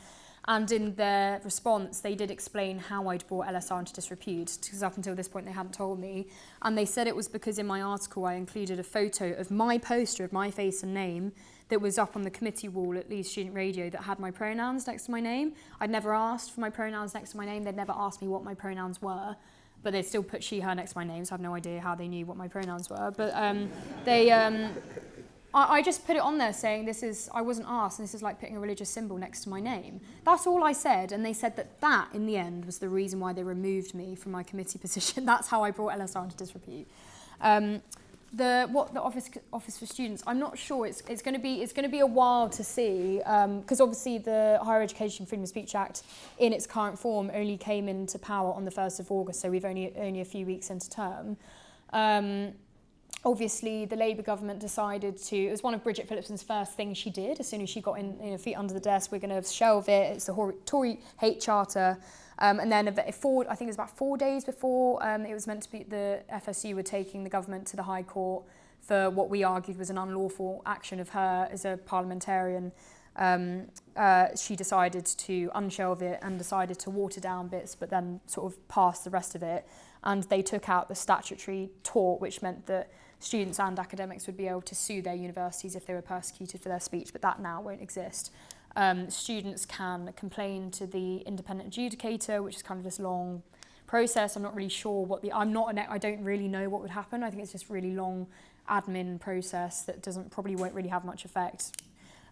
And in their response, they did explain how I'd brought LSR into disrepute, because up until this point they hadn't told me. And they said it was because in my article I included a photo of my poster of my face and name that was up on the committee wall at Leeds Student Radio that had my pronouns next to my name. I'd never asked for my pronouns next to my name. They'd never asked me what my pronouns were. But they still put she, her next to my name, so I have no idea how they knew what my pronouns were. But I just put it on there saying I wasn't asked, and this is like putting a religious symbol next to my name. That's all I said, and they said that in the end, was the reason why they removed me from my committee position. That's how I brought LSR into disrepute. The Office for Students, I'm not sure. It's going to be a while to see, because obviously the Higher Education Freedom of Speech Act in its current form only came into power on the 1st of August, so we've only a few weeks into term. Obviously, the Labour government decided to, it was one of Bridget Phillipson's first things she did. As soon as she got in feet under the desk, we're going to shelve it. It's the Tory hate charter. And then I think it was about 4 days before it was meant to be, the FSU were taking the government to the High Court for what we argued was an unlawful action of her as a parliamentarian. She decided to unshelve it and decided to water down bits, but then sort of pass the rest of it. And they took out the statutory tort, which meant that students and academics would be able to sue their universities if they were persecuted for their speech, but that now won't exist. Students can complain to the independent adjudicator, which is kind of this long process. I'm not really sure I don't really know what would happen. I think it's just really long admin process that won't really have much effect.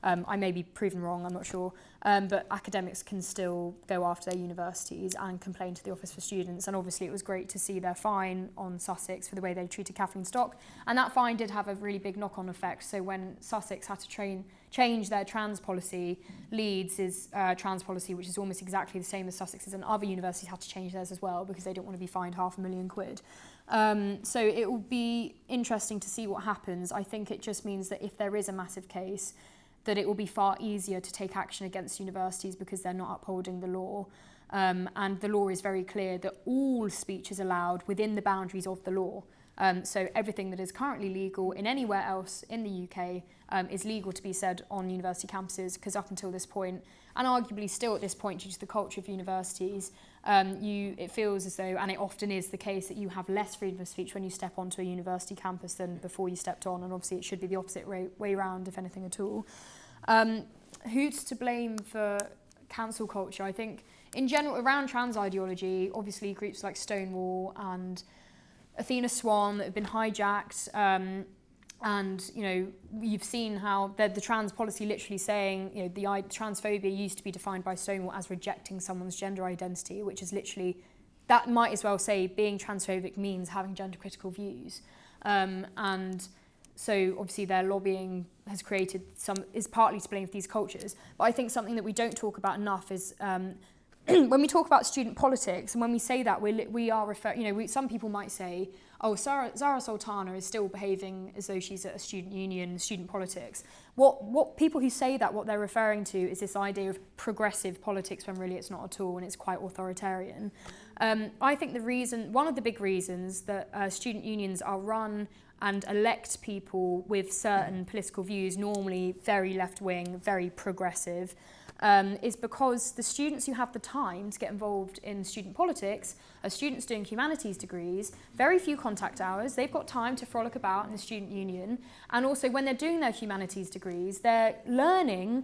I may be proven wrong, I'm not sure. But academics can still go after their universities and complain to the Office for Students. And obviously it was great to see their fine on Sussex for the way they treated Kathleen Stock. And that fine did have a really big knock-on effect. So when Sussex had to change their trans policy, Leeds' trans policy, which is almost exactly the same as Sussex's, and other universities had to change theirs as well because they don't want to be fined £500,000. So it will be interesting to see what happens. I think it just means that if there is a massive case, that it will be far easier to take action against universities because they're not upholding the law. And the law is very clear that all speech is allowed within the boundaries of the law. So everything that is currently legal in anywhere else in the UK is legal to be said on university campuses, because up until this point, and arguably still at this point due to the culture of universities, it feels as though, and it often is the case, that you have less freedom of speech when you step onto a university campus than before you stepped on, and obviously it should be the opposite way round, if anything at all. Who's to blame for cancel culture? I think in general around trans ideology, obviously groups like Stonewall and Athena Swan that have been hijacked, and you've seen how the trans policy literally saying the transphobia used to be defined by Stonewall as rejecting someone's gender identity, which is literally, that might as well say being transphobic means having gender critical views, and so obviously their lobbying has created is partly to blame for these cultures. But I think something that we don't talk about enough is when we talk about student politics, and when we say that, we are referring, some people might say, oh, Zara Sultana is still behaving as though she's at a student union, student politics. What people who say that, what they're referring to is this idea of progressive politics, when really it's not at all, and it's quite authoritarian. I think one of the big reasons that student unions are run and elect people with certain political views, normally very left-wing, very progressive, is because the students who have the time to get involved in student politics are students doing humanities degrees, very few contact hours, they've got time to frolic about in the student union, and also when they're doing their humanities degrees, they're learning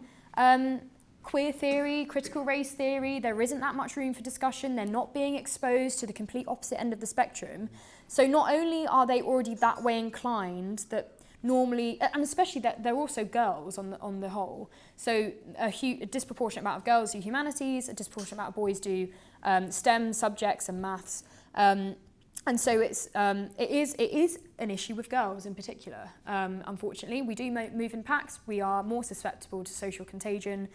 queer theory, critical race theory, there isn't that much room for discussion, they're not being exposed to the complete opposite end of the spectrum. So not only are they already that way inclined, that normally, and especially that they're also girls on the whole. So a disproportionate amount of girls do humanities, a disproportionate amount of boys do STEM subjects and maths. And so it is an issue with girls in particular. Unfortunately, we do move in packs. We are more susceptible to social contagion.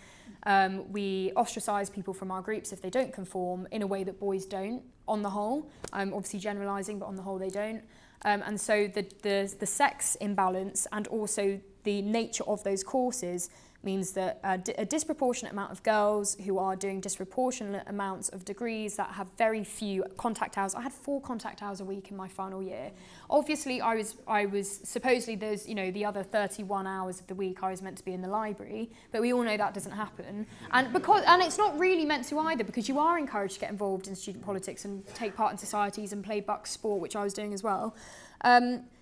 We ostracise people from our groups if they don't conform in a way that boys don't, on the whole. I'm obviously generalising, but on the whole they don't. And so the sex imbalance and also the nature of those courses means that a disproportionate amount of girls who are doing disproportionate amounts of degrees that have very few contact hours. I had 4 contact hours a week in my final year. Obviously, I was supposedly there's the other 31 hours of the week I was meant to be in the library, but we all know that doesn't happen. And it's not really meant to either, because you are encouraged to get involved in student politics and take part in societies and play buck sport, which I was doing as well.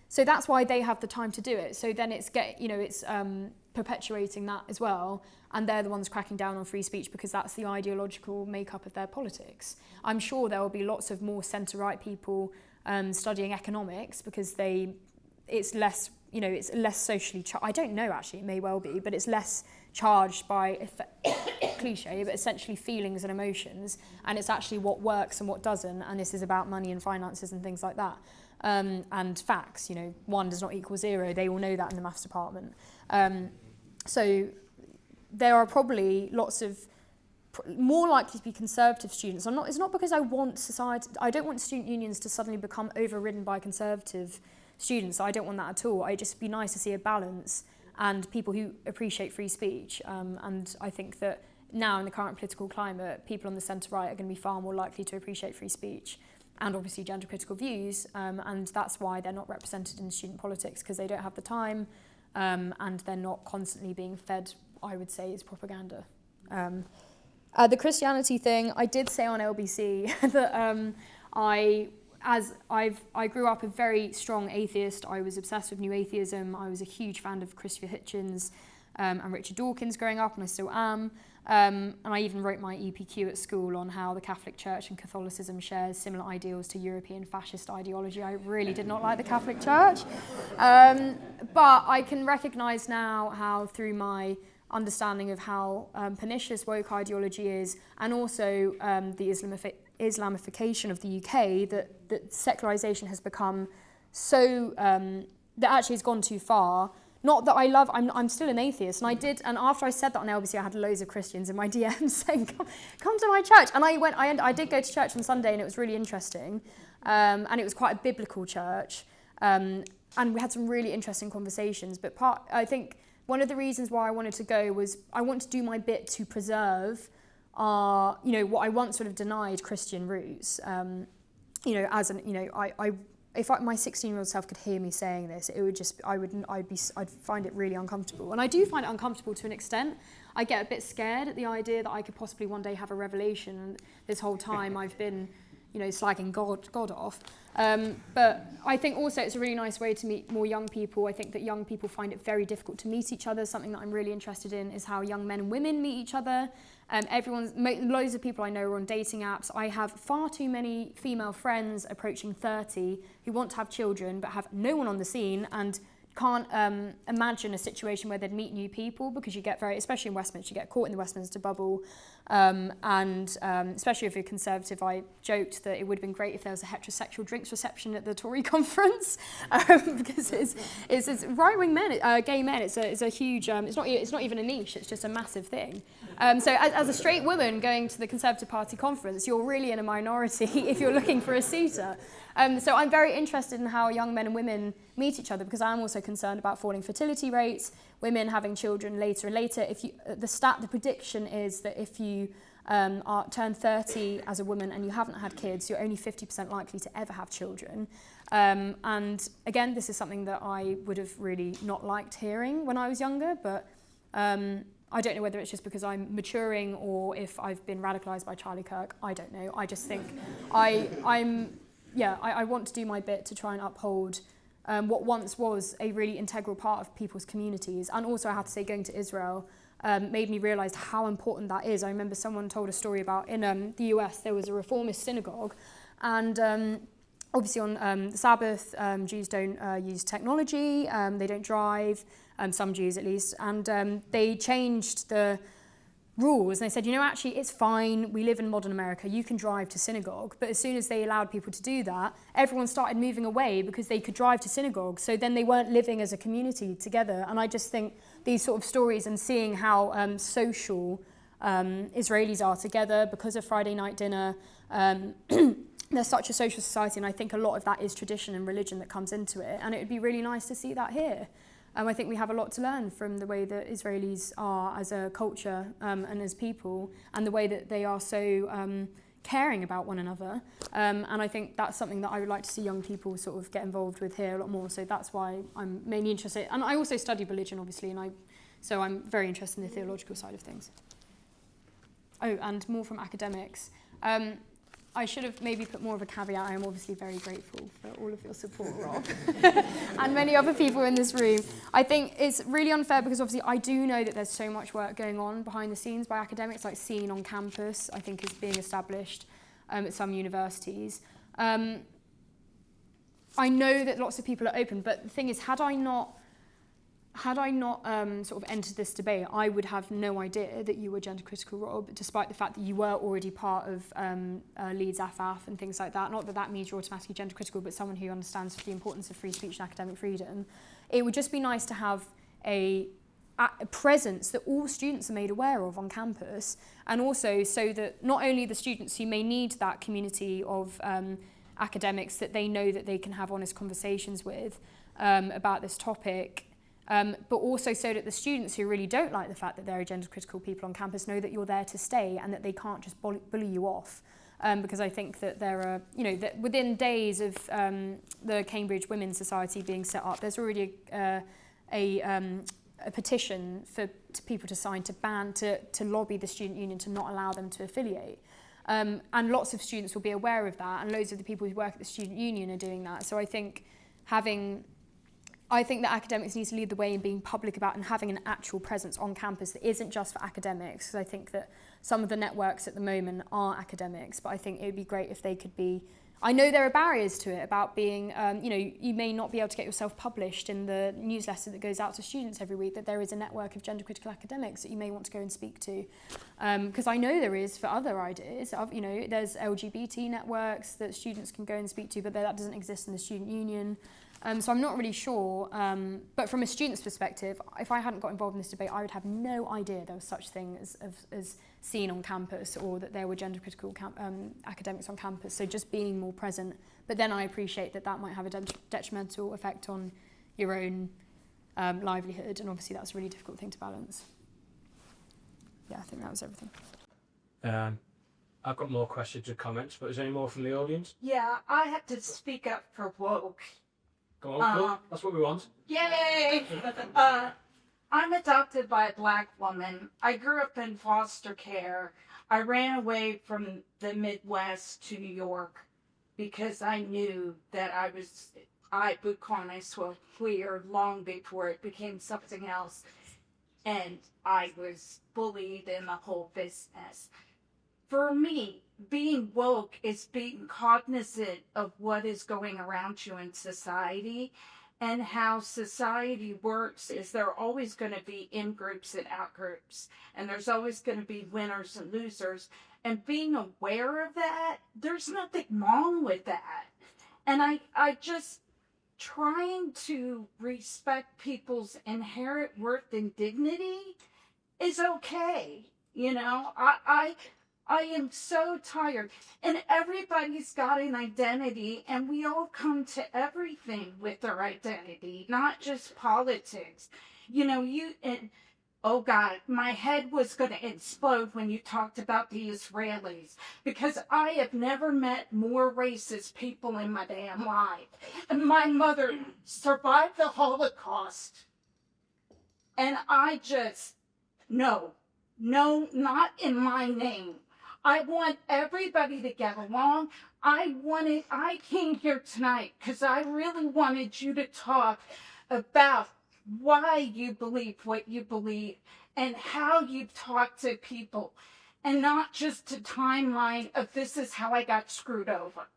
So that's why they have the time to do it. So then it's perpetuating that as well, and they're the ones cracking down on free speech because that's the ideological makeup of their politics. I'm sure there will be lots of more centre-right people studying economics because it's less socially I don't know, actually, it may well be, but it's less charged by cliche, but essentially feelings and emotions, and it's actually what works and what doesn't, and this is about money and finances and things like that. And facts, 1 does not equal 0. They all know that in the maths department. So there are probably lots of more likely to be conservative students. It's not because I don't want student unions to suddenly become overridden by conservative students. I don't want that at all. It'd just be nice to see a balance and people who appreciate free speech. And I think that now in the current political climate, people on the centre-right are going to be far more likely to appreciate free speech and obviously gender critical views, and that's why they're not represented in student politics, because they don't have the time, and they're not constantly being fed, I would say, is propaganda. The Christianity thing, I did say on LBC that I grew up a very strong atheist. I was obsessed with New Atheism. I was a huge fan of Christopher Hitchens and Richard Dawkins growing up, and I still am. And I even wrote my EPQ at school on how the Catholic Church and Catholicism shares similar ideals to European fascist ideology. I really did not like the Catholic Church. But I can recognise now how, through my understanding of how pernicious woke ideology is, and also the Islamification of the UK, that secularisation has become so, that actually has gone too far. Not that I'm still an atheist, and after I said that on LBC, I had loads of Christians in my DMs saying, come to my church, and I did go to church on Sunday, and it was really interesting, and it was quite a biblical church, and we had some really interesting conversations, but I think one of the reasons why I wanted to go was I want to do my bit to preserve what I once sort of denied Christian roots, if my 16-year-old self could hear me saying this, it would just, I'd find it really uncomfortable. And I do find it uncomfortable to an extent. I get a bit scared at the idea that I could possibly one day have a revelation, and this whole time I've been, slagging God off. But I think also it's a really nice way to meet more young people. I think that young people find it very difficult to meet each other. Something that I'm really interested in is how young men and women meet each other. Loads of people I know are on dating apps. I have far too many female friends approaching 30 who want to have children but have no one on the scene and can't imagine a situation where they'd meet new people, because you get especially in Westminster, you get caught in the Westminster bubble, and especially if you're conservative. I joked that it would have been great if there was a heterosexual drinks reception at the Tory conference, because it's right-wing men, gay men. It's a huge. It's not even a niche. It's just a massive thing. So as a straight woman going to the Conservative Party conference, you're really in a minority if you're looking for a suitor. So I'm very interested in how young men and women meet each other, because I'm also concerned about falling fertility rates, women having children later and later. The prediction is that if you turn 30 as a woman and you haven't had kids, you're only 50% likely to ever have children. And again, this is something that I would have really not liked hearing when I was younger, but I don't know whether it's just because I'm maturing or if I've been radicalised by Charlie Kirk. I don't know. I just think I want to do my bit to try and uphold what once was a really integral part of people's communities. And also, I have to say, going to Israel made me realise how important that is. I remember someone told a story about in the US there was a reformist synagogue, and obviously on the Sabbath, Jews don't use technology, they don't drive, some Jews at least, and they changed the rules, and they said, actually it's fine, we live in modern America, you can drive to synagogue. But as soon as they allowed people to do that, everyone started moving away because they could drive to synagogue, so then they weren't living as a community together. And I just think these sort of stories and seeing how social Israelis are together because of Friday night dinner, they're such a social society, and I think a lot of that is tradition and religion that comes into it, and it would be really nice to see that here. I think we have a lot to learn from the way that Israelis are as a culture and as people, and the way that they are so caring about one another. And I think that's something that I would like to see young people sort of get involved with here a lot more. So that's why I'm mainly interested. And I also study religion, obviously, so I'm very interested in the theological side of things. Oh, and more from academics. I should have maybe put more of a caveat. I am obviously very grateful for all of your support, Rob, and many other people in this room. I think it's really unfair because obviously I do know that there's so much work going on behind the scenes by academics, like Scene on Campus, I think is being established at some universities. I know that lots of people are open, but the thing is, had I not sort of entered this debate, I would have no idea that you were gender critical, Rob, despite the fact that you were already part of Leeds FF and things like that. Not that that means you're automatically gender critical, but someone who understands the importance of free speech and academic freedom. It would just be nice to have a presence that all students are made aware of on campus, and also so that not only the students who may need that community of academics that they know that they can have honest conversations with about this topic, but also so that the students who really don't like the fact that there are gender critical people on campus know that you're there to stay and that they can't just bully you off. Because I think that there are, that within days of the Cambridge Women's Society being set up, there's already a petition for people to sign to lobby the student union to not allow them to affiliate. And lots of students will be aware of that, and loads of the people who work at the student union are doing that. So I think that academics need to lead the way in being public about and having an actual presence on campus that isn't just for academics. Because I think that some of the networks at the moment are academics, but I think it would be great if they could be. I know there are barriers to it about being, you may not be able to get yourself published in the newsletter that goes out to students every week, that there is a network of gender critical academics that you may want to go and speak to. Because I know there is for other ideas. There's LGBT networks that students can go and speak to, but that doesn't exist in the student union. So I'm not really sure, but from a student's perspective, if I hadn't got involved in this debate, I would have no idea there was such thing as Seen on Campus, or that there were gender critical academics on campus. So just being more present. But then I appreciate that might have a detrimental effect on your own livelihood, and obviously that's a really difficult thing to balance. Yeah, I think that was everything. I've got more questions and comments, but is there any more from the audience? Yeah, I have to speak up for woke. Go on, cool. That's what we want. Yay! I'm adopted by a black woman. I grew up in foster care. I ran away from the Midwest to New York because I knew that I would Connie Shaw queer long before it became something else. And I was bullied in the whole business. For me, being woke is being cognizant of what is going around you in society, and how society works is there are always going to be in-groups and out-groups, and there's always going to be winners and losers. And being aware of that, there's nothing wrong with that. And I just trying to respect people's inherent worth and dignity is okay. I am so tired, and everybody's got an identity, and we all come to everything with our identity, not just politics. Oh God, my head was going to explode when you talked about the Israelis, because I have never met more racist people in my damn life. And my mother survived the Holocaust, and I just, no, not in my name. I want everybody to get along. I came here tonight because I really wanted you to talk about why you believe what you believe and how you talk to people, and not just a timeline of this is how I got screwed over.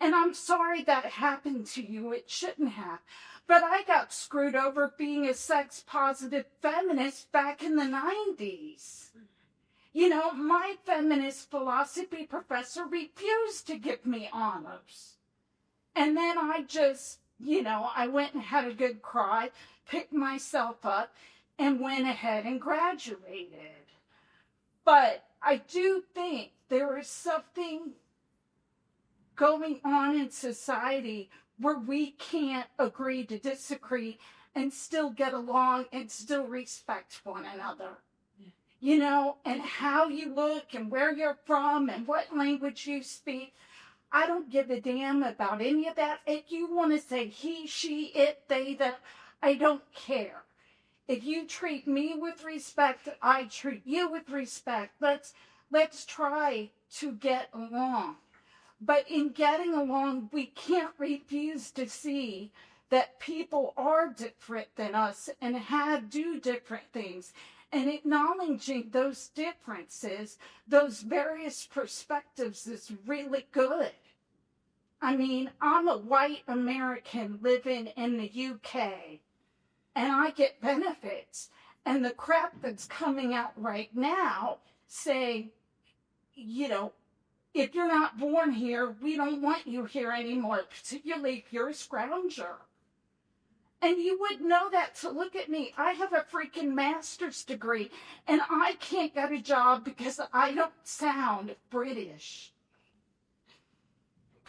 And I'm sorry that happened to you. It shouldn't have. But I got screwed over being a sex-positive feminist back in the 90s. My feminist philosophy professor refused to give me honors. And then I just, I went and had a good cry, picked myself up, and went ahead and graduated. But I do think there is something going on in society where we can't agree to disagree and still get along and still respect one another. You know, and how you look and where you're from and what language you speak. I don't give a damn about any of that. If you want to say he, she, it, they, them, I don't care. If you treat me with respect, I treat you with respect. Let's try to get along. But in getting along, we can't refuse to see that people are different than us and do different things. And acknowledging those differences, those various perspectives is really good. I mean, I'm a white American living in the UK, and I get benefits. And the crap that's coming out right now saying, you know, if you're not born here, we don't want you here anymore, particularly if you're a scrounger. And you wouldn't know that to look at me. I have a freaking master's degree, and I can't get a job because I don't sound British.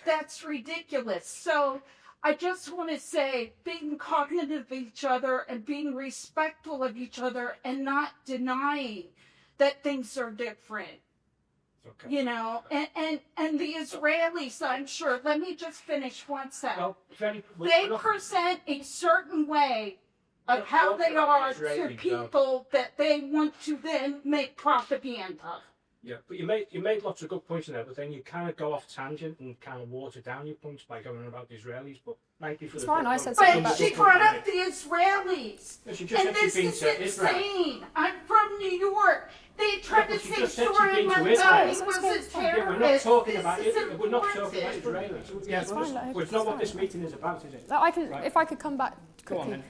That's ridiculous. So I just want to say, being cognitive of each other and being respectful of each other and not denying that things are different. Okay. You know, and the Israelis, I'm sure, let me just finish one second. They present a certain way of how they are to people that they want to then make propaganda. Yeah, but you made lots of good points in there, but then you kind of go off tangent and kind of water down your points by going on about the Israelis. But thank you for the. Fine, I said something about. But she brought up the Israelis, no, she just and this is insane. I'm from New York. They tried to say Soren Mandani was a terrorist. Yeah, we're not talking about it. We're not talking about Israelis. Yeah, it's not what this meeting is about, is it? If I could come back quickly.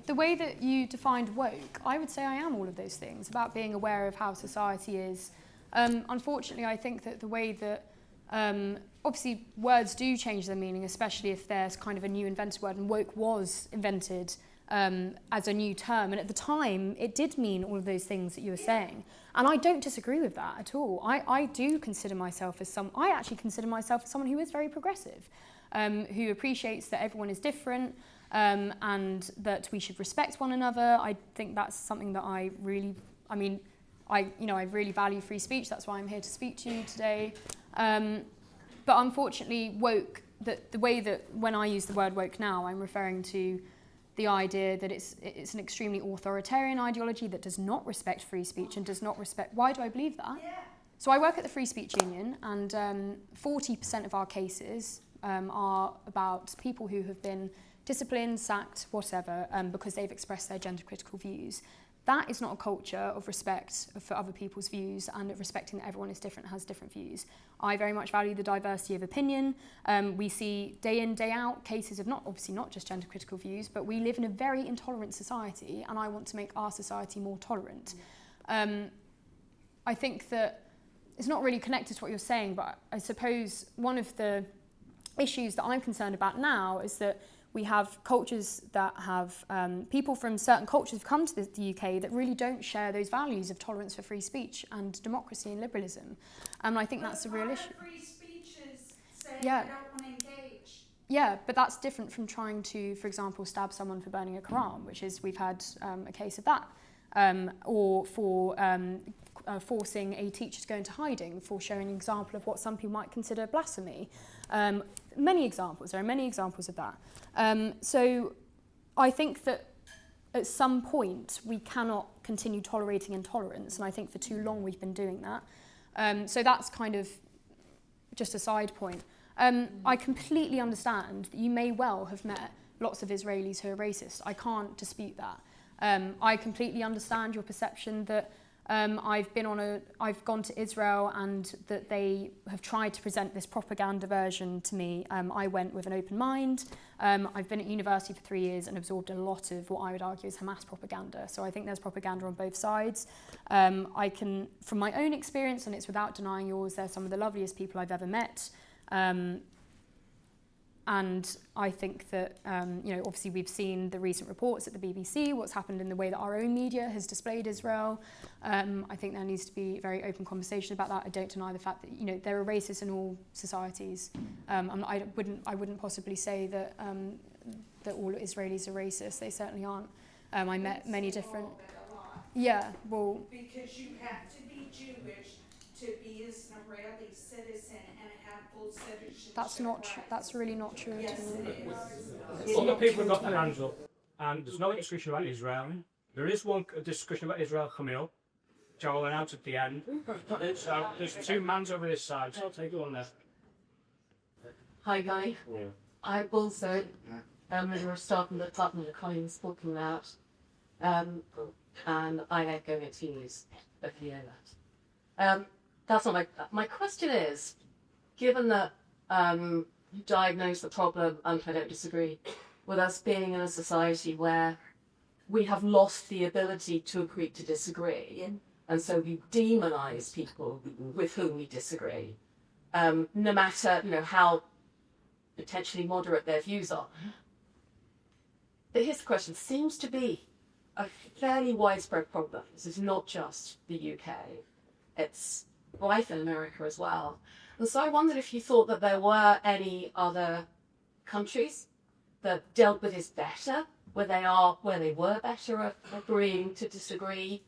The way that you defined woke, I would say I am all of those things, about being aware of how society is. Unfortunately, I think that the way that, obviously words do change their meaning, especially if there's kind of a new invented word, and woke was invented as a new term, and at the time it did mean all of those things that you were saying, and I don't disagree with that at all. I do consider myself as I actually consider myself as someone who is very progressive, who appreciates that everyone is different, and that we should respect one another. I think that's something that I really value free speech. That's why I'm here to speak to you today. But unfortunately, woke, the way that when I use the word woke now, I'm referring to the idea that it's an extremely authoritarian ideology that does not respect free speech and does not respect... Why do I believe that? Yeah. So I work at the Free Speech Union, and 40% of our cases are about people who have been disciplined, sacked, whatever, because they've expressed their gender-critical views. That is not a culture of respect for other people's views and of respecting that everyone is different, has different views. I very much value the diversity of opinion. We see day in, day out cases of not just gender critical views, but we live in a very intolerant society, and I want to make our society more tolerant. I think that it's not really connected to what you're saying, but I suppose one of the issues that I'm concerned about now is that we have cultures that have people from certain cultures have come to the UK that really don't share those values of tolerance for free speech and democracy and liberalism. And I think that's a real issue. Free speech is saying yeah. I don't want to engage. Yeah, but that's different from trying to, for example, stab someone for burning a Quran, which is, we've had a case of that. Or for forcing a teacher to go into hiding for showing an example of what some people might consider blasphemy. There are many examples of that. So I think that at some point we cannot continue tolerating intolerance, and I think for too long we've been doing that. So that's kind of just a side point. I completely understand that you may well have met lots of Israelis who are racist. I can't dispute that. I completely understand your perception that I've gone to Israel and that they have tried to present this propaganda version to me. I went with an open mind. I've been at university for 3 years and absorbed a lot of what I would argue is Hamas propaganda. So I think there's propaganda on both sides. I can, from my own experience, and it's without denying yours, they're some of the loveliest people I've ever met. And I think that, obviously we've seen the recent reports at the BBC, what's happened in the way that our own media has displayed Israel. I think there needs to be a very open conversation about that. I don't deny the fact that, there are racists in all societies. I wouldn't possibly say that that all Israelis are racist. They certainly aren't. I met many different... Yeah, well... Because you have to be Jewish to be an Israeli citizen and have full citizenship. That's really not true at all. Other people have got their hands up, and there's no discussion about Israel. There is one discussion about Israel coming up, which I will announce at the end. So there's two mans over this side, so I'll take one there. Hi, Guy. Yeah. I also am a staff in the department that Connie was talking about, and I echo its views of that. That's not my question is, given that you diagnose the problem, and I don't disagree, with us being in a society where we have lost the ability to agree to disagree, and so we demonise people with whom we disagree, no matter how potentially moderate their views are. But here's the question: seems to be a fairly widespread problem. This is not just the UK; it's rife in America as well. And so I wondered if you thought that there were any other countries that dealt with this better, where they were better at agreeing to disagree,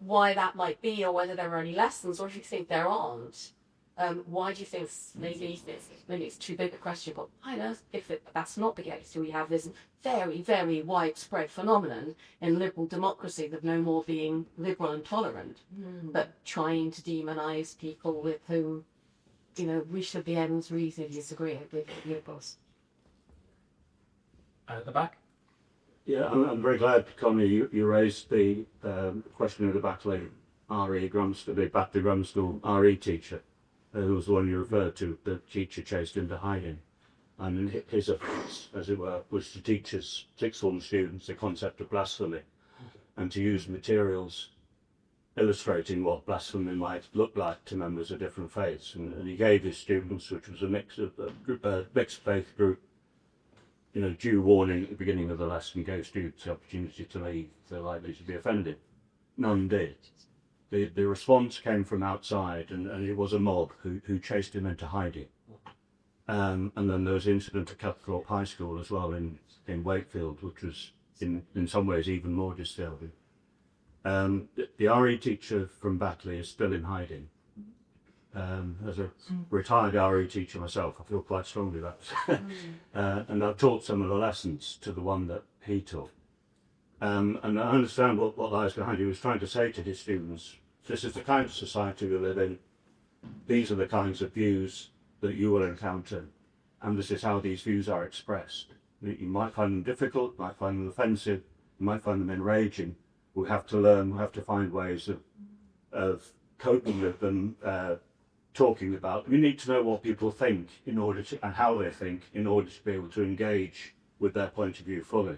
why that might be, or whether there are any lessons, or if you think there aren't. Why do you think maybe it's too big a question, but I know if that's not the case, so we have this very, very widespread phenomenon in liberal democracy of no more being liberal and tolerant, but trying to demonise people with whom, we should be able to reasonably disagree with liberals. At the back. Yeah, I'm very glad, Connie, you raised the question of the Batley RE Grammar School RE teacher, who was the one you referred to, the teacher chased into hiding. And his offence, as it were, was to teach his sixth form students the concept of blasphemy and to use materials illustrating what blasphemy might look like to members of different faiths. And he gave his students, which was a mixed faith group, due warning at the beginning of the lesson, gave students the opportunity to leave if they're likely to be offended. None did. The response came from outside, and it was a mob who chased him into hiding. And then there was the incident at Caththorpe High School as well in Wakefield, which was in some ways even more disturbing. The RE teacher from Batley is still in hiding. As a retired RE teacher myself, I feel quite strongly about it. And I've taught some of the lessons to the one that he taught. And I understand what lies behind. He was trying to say to his students, this is the kind of society we live in. These are the kinds of views that you will encounter. And this is how these views are expressed. You might find them difficult, you might find them offensive, you might find them enraging. We have to learn, we have to find ways of coping with them, talking about. We need to know what people think and how they think in order to be able to engage with their point of view fully.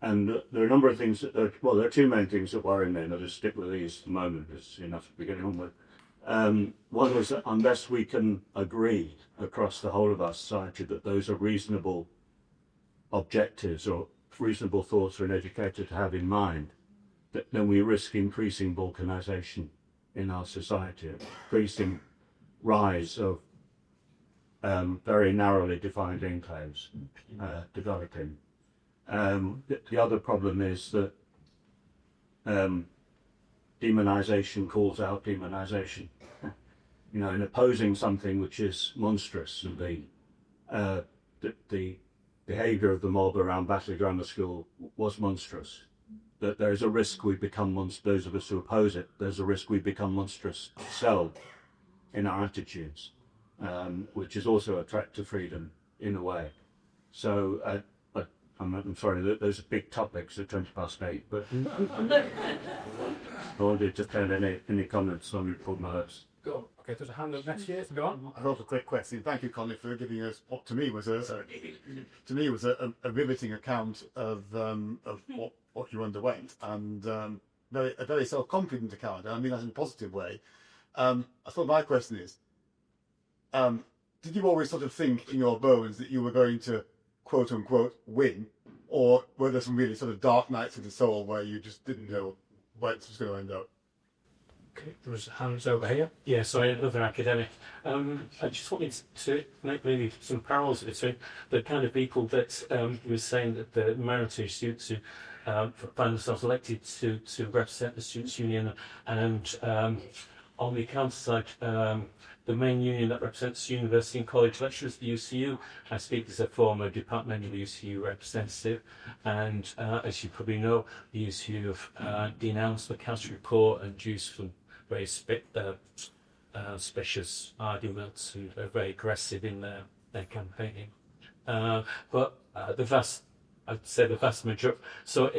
And there are a number of things there are two main things that worry me, and I'll just stick with these at the moment, it's enough to be getting on with. One is that unless we can agree across the whole of our society that those are reasonable objectives or reasonable thoughts for an educator to have in mind, then we risk increasing balkanisation in our society, increasing rise of very narrowly defined enclaves developing. The other problem is that demonisation calls out demonisation. In opposing something which is monstrous, and the behaviour of the mob around Batley Grammar School was monstrous. That there is a risk we become those of us who oppose it, there's a risk we become monstrous ourselves in our attitudes, which is also a threat to freedom in a way. So I'm sorry, those are big topics at 8:20, but I wanted to tell any comments on Paul Miller's. Go. Okay, there's a hand up next year. Go on. I have a quick question. Thank you, Connie, for giving us what to me was a riveting account of what you underwent, and a very self-confident account. And I mean that in a positive way. I thought my question is, did you always sort of think in your bones that you were going to quote unquote win, or were there some really sort of dark nights of the soul where you just didn't know where it was going to end up? Okay, there was hands over here. Yeah, sorry, another academic. I just wanted to make maybe some parallels between the kind of people that you were saying that the minority students who find themselves elected to represent the Students' Union, and on the counter side, the main union that represents university and college lecturers, the UCU. I speak as a former departmental UCU representative, and as you probably know, the UCU have denounced the Council report and used some very specious arguments and are very aggressive in their campaigning. But I'd say the vast majority. So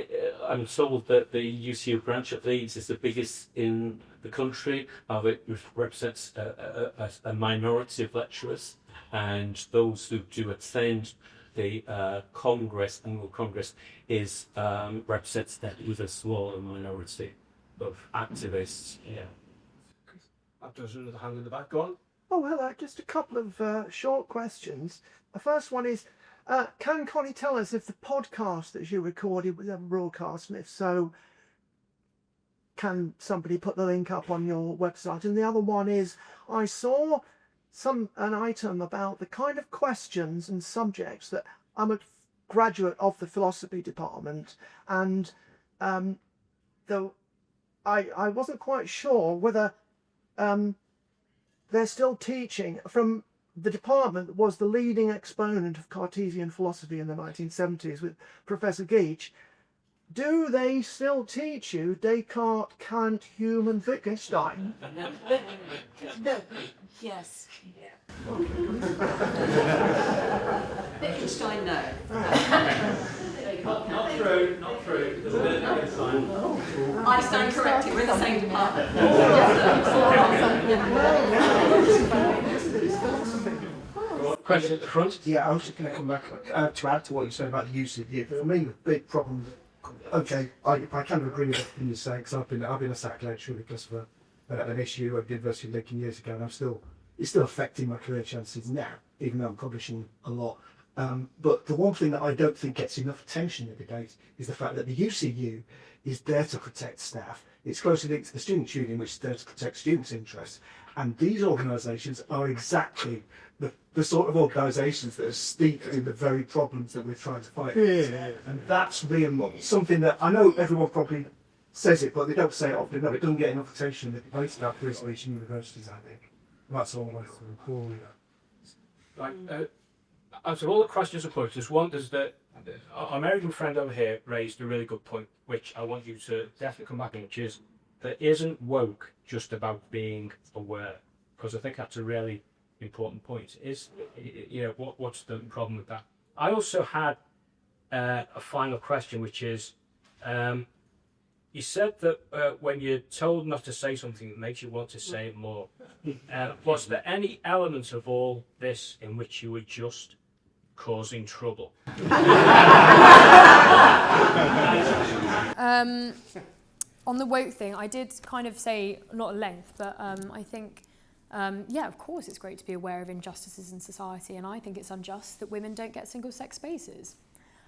I'm told that the UCU branch at Leeds is the biggest in the country. It represents a minority of lecturers, and those who do attend the Congress, annual Congress, is represents that with a smaller minority of activists. Yeah. There's another hand in the back. Go on. Oh, hello. Just a couple of short questions. The first one is, can Connie tell us if the podcast that you recorded was ever broadcast, and if so, can somebody put the link up on your website? And the other one is, I saw an item about the kind of questions and subjects that I'm a graduate of the philosophy department, and though I wasn't quite sure whether they're still teaching. From the department that was the leading exponent of Cartesian philosophy in the 1970s with Professor Geach. Do they still teach you Descartes, Kant, Hume and Wittgenstein? Yes. Wittgenstein, no. Not true. There's a bit of Einstein. I stand corrected, we're in the same department. Question at the front. Yeah, I was just going to come back to add to what you said about the use of youth. For me, the big problem. Okay, I kind of agree with everything you say, because I've been a SAC lecturer because of an issue at the University of Leeds years ago, and it's still affecting my career chances now, even though I'm publishing a lot. But the one thing that I don't think gets enough attention in the debate is the fact that the UCU is there to protect staff. It's closely linked to the Students' Union, which is there to protect students' interests. And these organisations are exactly the sort of organisations that are steeped in the very problems that we're trying to fight against. Yeah. And that's really something that I know everyone probably says it, but they don't say it often. No, it doesn't get enough attention in the debate about isolation universities, I think. That's all I wanted to recall. Right, out of all the questions I put, there's our American friend over here raised a really good point, which I want you to definitely come back on, which is there isn't woke just about being aware, because I think that's a really important point. What's the problem with that? I also had a final question, which is, you said that when you're told not to say something, it makes you want to say it more. Was there any element of all this in which you were just causing trouble? On the woke thing, I did kind of say, not at length, but I think, of course it's great to be aware of injustices in society, and I think it's unjust that women don't get single-sex spaces,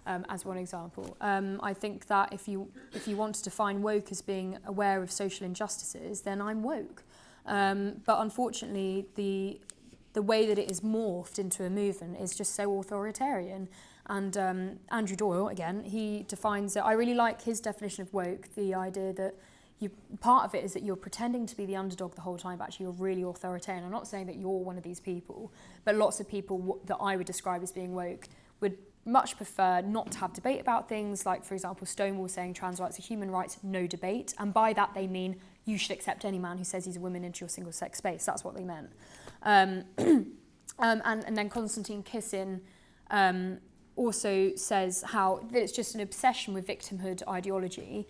as one example. I think that if you want to define woke as being aware of social injustices, then I'm woke. But unfortunately, the way that it is morphed into a movement is just so authoritarian. And Andrew Doyle, again, he defines it. I really like his definition of woke, the idea that part of it is that you're pretending to be the underdog the whole time, but actually you're really authoritarian. I'm not saying that you're one of these people, but lots of people that I would describe as being woke would much prefer not to have debate about things like, for example, Stonewall saying trans rights are human rights, no debate. And by that they mean you should accept any man who says he's a woman into your single-sex space. That's what they meant. And then Konstantin Kissin also says how it's just an obsession with victimhood ideology,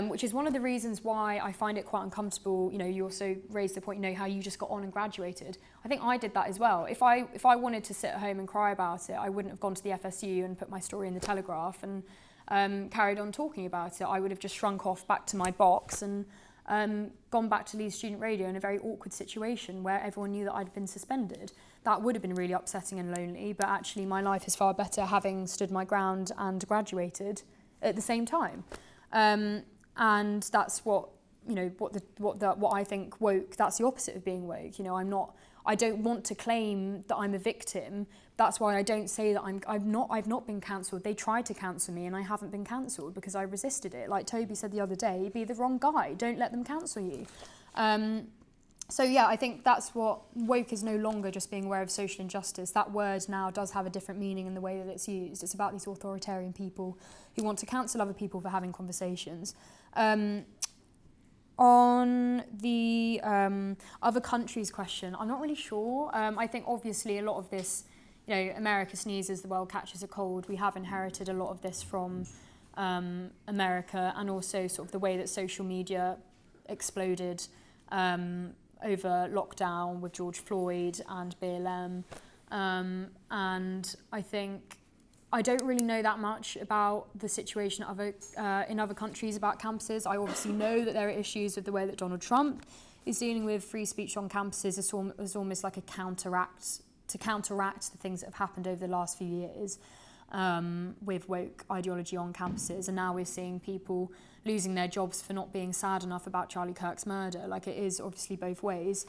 which is one of the reasons why I find it quite uncomfortable. You also raised the point, how you just got on and graduated. I think I did that as well. If I wanted to sit at home and cry about it, I wouldn't have gone to the FSU and put my story in the Telegraph and carried on talking about it. I would have just shrunk off back to my box and gone back to Leeds Student Radio in a very awkward situation where everyone knew that I'd been suspended. That would have been really upsetting and lonely, but actually my life is far better having stood my ground and graduated at the same time. And that's what what I think woke, that's the opposite of being woke. You know, I don't want to claim that I'm a victim. That's why I don't say that I've not been cancelled. They tried to cancel me and I haven't been cancelled because I resisted it. Like Toby said the other day, be the wrong guy. Don't let them cancel you. So yeah, I think that's what woke is, no longer just being aware of social injustice. That word now does have a different meaning in the way that it's used. It's about these authoritarian people who want to cancel other people for having conversations. On the other countries question, I'm not really sure. I think obviously a lot of this, you know, America sneezes, the world catches a cold. We have inherited a lot of this from America, and also sort of the way that social media exploded over lockdown with George Floyd and BLM. And I think I don't really know that much about the situation in other countries about campuses. I obviously know that there are issues with the way that Donald Trump is dealing with free speech on campuses. It's almost like a counteract the things that have happened over the last few years with woke ideology on campuses. And now we're seeing people losing their jobs for not being sad enough about Charlie Kirk's murder. Like, it is obviously both ways.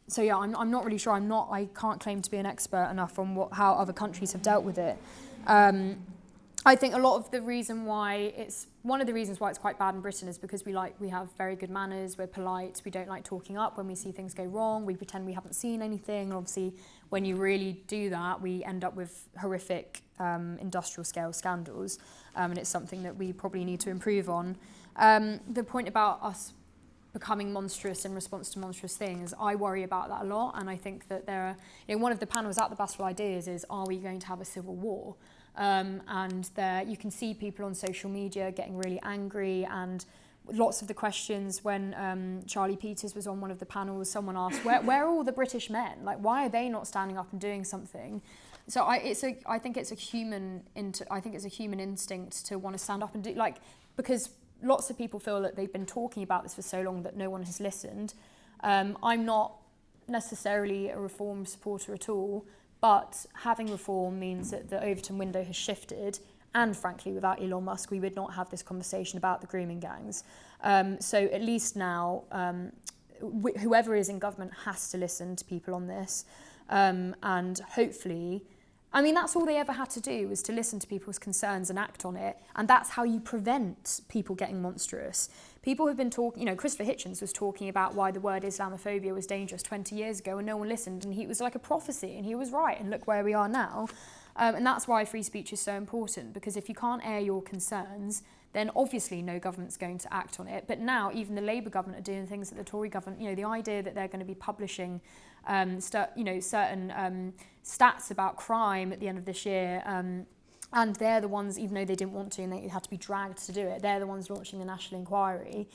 So yeah, I'm not really sure. I can't claim to be an expert enough on how other countries have dealt with it. I think a lot of the reason why one of the reasons why it's quite bad in Britain is because we have very good manners, we're polite, we don't like talking up when we see things go wrong, we pretend we haven't seen anything. Obviously, when you really do that, we end up with horrific industrial scale scandals, and it's something that we probably need to improve on. The point about us becoming monstrous in response to monstrous things, I worry about that a lot, and I think that there are, one of the panels at the Battle of Ideas is, are we going to have a civil war? And there you can see people on social media getting really angry, and lots of the questions when Charlie Peters was on one of the panels, someone asked, where are all the British men? Like, why are they not standing up and doing something? So I think it's a human instinct to want to stand up and do, because lots of people feel that they've been talking about this for so long that no one has listened. I'm not necessarily a reform supporter at all, but having reform means that the Overton window has shifted, and frankly, without Elon Musk, we would not have this conversation about the grooming gangs. So at least now, whoever is in government has to listen to people on this, and hopefully, I mean, that's all they ever had to do, was to listen to people's concerns and act on it. And that's how you prevent people getting monstrous. People have been talking, Christopher Hitchens was talking about why the word Islamophobia was dangerous 20 years ago, and no one listened, and it was like a prophecy, and he was right, and look where we are now. And that's why free speech is so important, because if you can't air your concerns, then obviously no government's going to act on it. But now even the Labour government are doing things that the Tory government, the idea that they're going to be publishing certain stats about crime at the end of this year, and they're the ones, even though they didn't want to and they had to be dragged to do it, they're the ones launching the national inquiry.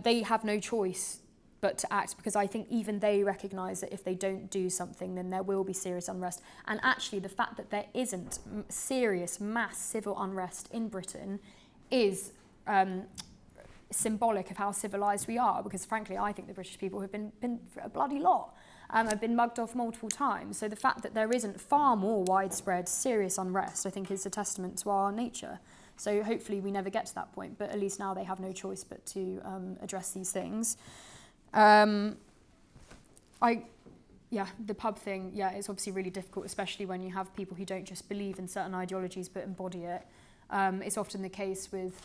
They have no choice but to act, because I think even they recognise that if they don't do something, then there will be serious unrest. And actually the fact that there isn't serious mass civil unrest in Britain is symbolic of how civilised we are, because frankly I think the British people have been a bloody lot. Have been mugged off multiple times. So the fact that there isn't far more widespread serious unrest, I think, is a testament to our nature. So hopefully we never get to that point, but at least now they have no choice but to address these things. The pub thing, it's obviously really difficult, especially when you have people who don't just believe in certain ideologies but embody it. It's often the case with,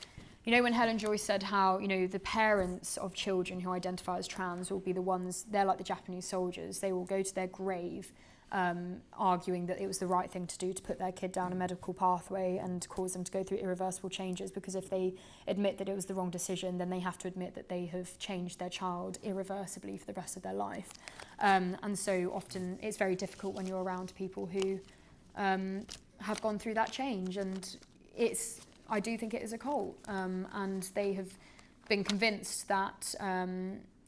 when Helen Joyce said how, the parents of children who identify as trans will be the ones, they're like the Japanese soldiers, they will go to their grave arguing that it was the right thing to do to put their kid down a medical pathway and cause them to go through irreversible changes, because if they admit that it was the wrong decision, then they have to admit that they have changed their child irreversibly for the rest of their life. And so often it's very difficult when you're around people who have gone through that change, and I do think it is a cult, and they have been convinced that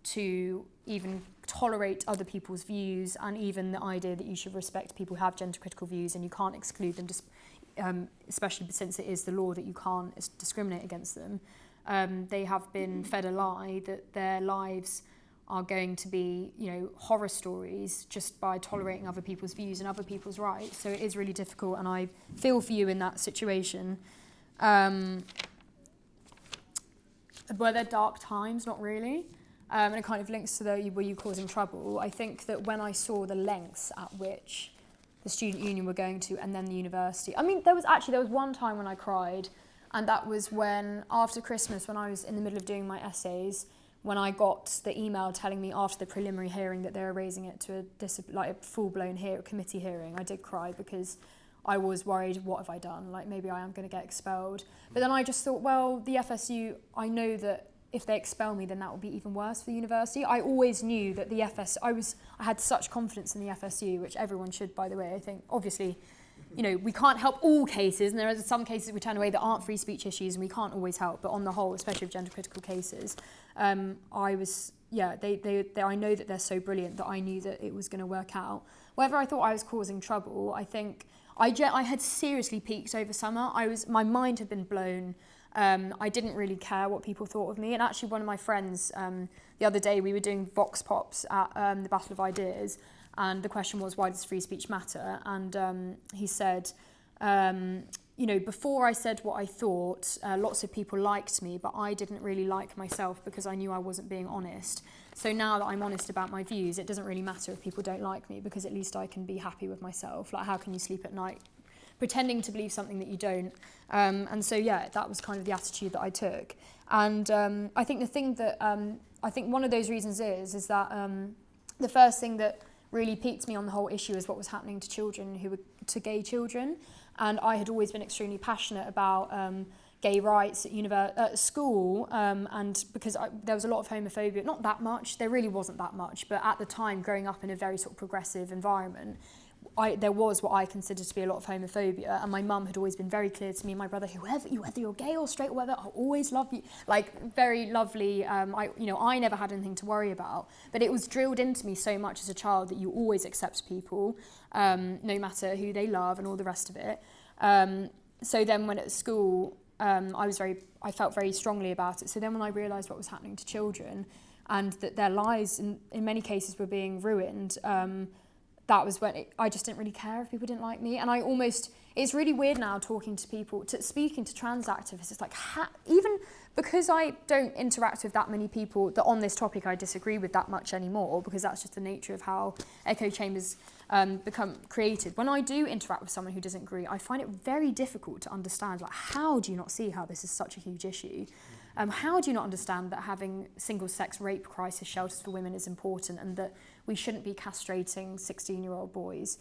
to even tolerate other people's views, and even the idea that you should respect people who have gender-critical views and you can't exclude them, especially since it is the law that you can't discriminate against them, they have been fed a lie that their lives are going to be, horror stories just by tolerating other people's views and other people's rights. So it is really difficult, and I feel for you in that situation. were there dark times? Not really. And it kind of links to were you causing trouble? I think that when I saw the lengths at which the student union were going to, and then the university. I mean, there was one time when I cried, and that was when, after Christmas, when I was in the middle of doing my essays, when I got the email telling me after the preliminary hearing that they were raising it to a full-blown committee hearing. I did cry because I was worried, what have I done? Like, maybe I am going to get expelled. But then I just thought, well, the FSU, I know that if they expel me, then that will be even worse for the university. I always knew that the I had such confidence in the FSU, which everyone should, by the way. I think, obviously, you know, we can't help all cases, and there are some cases we turn away that aren't free speech issues, and we can't always help. But on the whole, especially with gender critical cases, I know that they're so brilliant that I knew that it was going to work out. Whether I thought I was causing trouble, I think I had seriously peaked over summer. My mind had been blown. I didn't really care what people thought of me. And actually, one of my friends, the other day, we were doing Vox Pops at the Battle of Ideas, and the question was, why does free speech matter? And he said, you know, before I said what I thought, lots of people liked me, but I didn't really like myself because I knew I wasn't being honest. So now that I'm honest about my views, it doesn't really matter if people don't like me, because at least I can be happy with myself. Like, how can you sleep at night pretending to believe something that you don't? And so, yeah, that was kind of the attitude that I took. And I think the thing that, I think one of those reasons is that the first thing that really piqued me on the whole issue is what was happening to children to gay children. And I had always been extremely passionate about gay rights at school, and because there was a lot of homophobia, not that much, there really wasn't that much, but at the time, growing up in a very sort of progressive environment, there was what I considered to be a lot of homophobia, and my mum had always been very clear to me and my brother, whether you're gay or straight or whether, I'll always love you. Like, very lovely. I never had anything to worry about, but it was drilled into me so much as a child that you always accept people, no matter who they love and all the rest of it. So then when at school, I felt very strongly about it. So then when I realised what was happening to children and that their lives in many cases were being ruined, that was when I just didn't really care if people didn't like me. And it's really weird now talking to people, speaking to trans activists. It's like, even because I don't interact with that many people that on this topic I disagree with that much anymore, because that's just the nature of how echo chambers become created. When I do interact with someone who doesn't agree, I find it very difficult to understand, like, how do you not see how this is such a huge issue? How do you not understand that having single-sex rape crisis shelters for women is important, and that we shouldn't be castrating 16-year-old boys?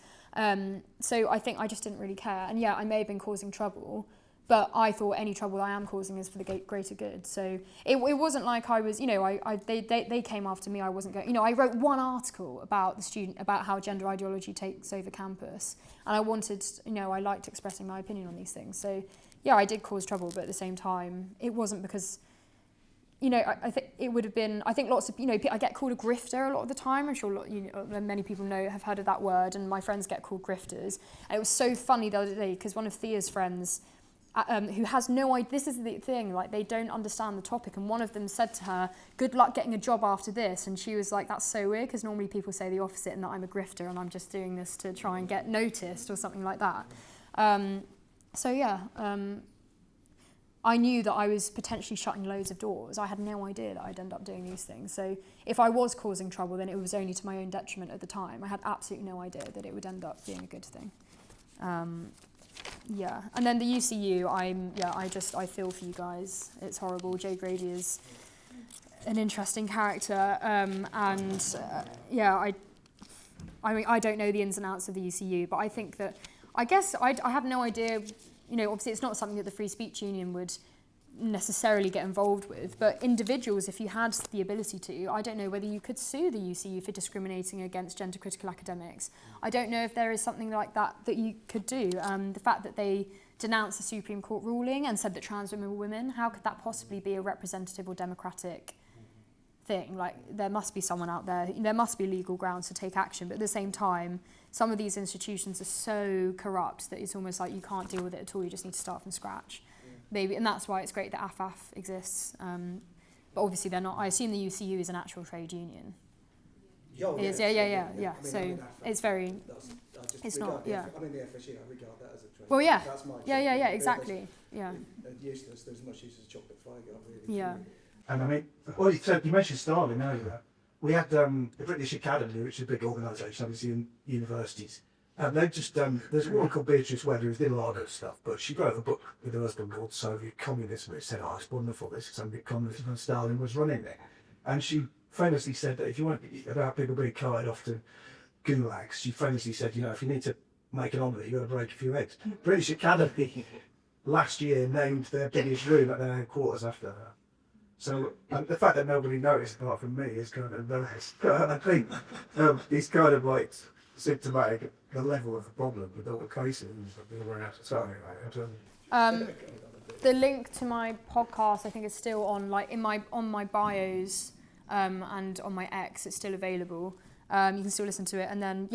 So I think I just didn't really care. And yeah, I may have been causing trouble, but I thought any trouble I am causing is for the greater good. So it wasn't like I was, they came after me. I wasn't going, I wrote one article about how gender ideology takes over campus. And I wanted, I liked expressing my opinion on these things. So yeah, I did cause trouble, but at the same time, it wasn't because, I think it would have been, I think lots of, I get called a grifter a lot of the time. I'm sure many people have heard of that word, and my friends get called grifters. And it was so funny the other day, because one of Thea's friends, who has no idea, this is the thing, like, they don't understand the topic, and one of them said to her, good luck getting a job after this, and she was like, that's so weird, because normally people say the opposite, and that I'm a grifter and I'm just doing this to try and get noticed or something like that. So yeah, I knew that I was potentially shutting loads of doors. I had no idea that I'd end up doing these things. So if I was causing trouble, then it was only to my own detriment at the time. I had absolutely no idea that it would end up being a good thing. Yeah, and then the UCU, I feel for you guys. It's horrible. Jay Grady is an interesting character, I mean, I don't know the ins and outs of the UCU, but I think that, I guess I have no idea, obviously it's not something that the Free Speech Union would necessarily get involved with, but individuals, if you had the ability to, I don't know whether you could sue the UCU for discriminating against gender critical academics. I don't know if there is something like that you could do. The fact that they denounced the Supreme Court ruling and said that trans women were women, how could that possibly be a representative or democratic thing? Like, there must be someone out there, there must be legal grounds to take action, but at the same time, some of these institutions are so corrupt that it's almost like you can't deal with it at all, you just need to start from scratch. Maybe, and that's why it's great that AFAF exists. But obviously they're not. I assume the UCU is an actual trade union. Oh, it is, yeah. So it's very. It's not. Yeah. I'm in the FSU. I regard that as a trade. Well, yeah. That's my yeah, exactly. Yeah. Useless. There's much use as a chocolate flag. Really. Yeah. And I mean, well, you mentioned Stalin earlier. We had the British Academy, which is a big organisation, obviously in universities. And they've just done, there's a woman called Beatrice Wedder who did a lot of stuff, but she wrote a book with her husband called Soviet Communism, which said, oh, it's wonderful, this Soviet communism, and Stalin was running it. And she famously said that if you want, about people being carted off to gulags, she famously said, you know, if you need to make an omelette, you've got to break a few eggs. British Academy last year named their biggest room at their headquarters after her. So the fact that nobody noticed apart from me is kind of nice. I think it's kind of like symptomatic the level of the problem with all the cases. We're out of time. The link to my podcast, I think, is still on my bios and on my X. It's still available. You can still listen to it. And then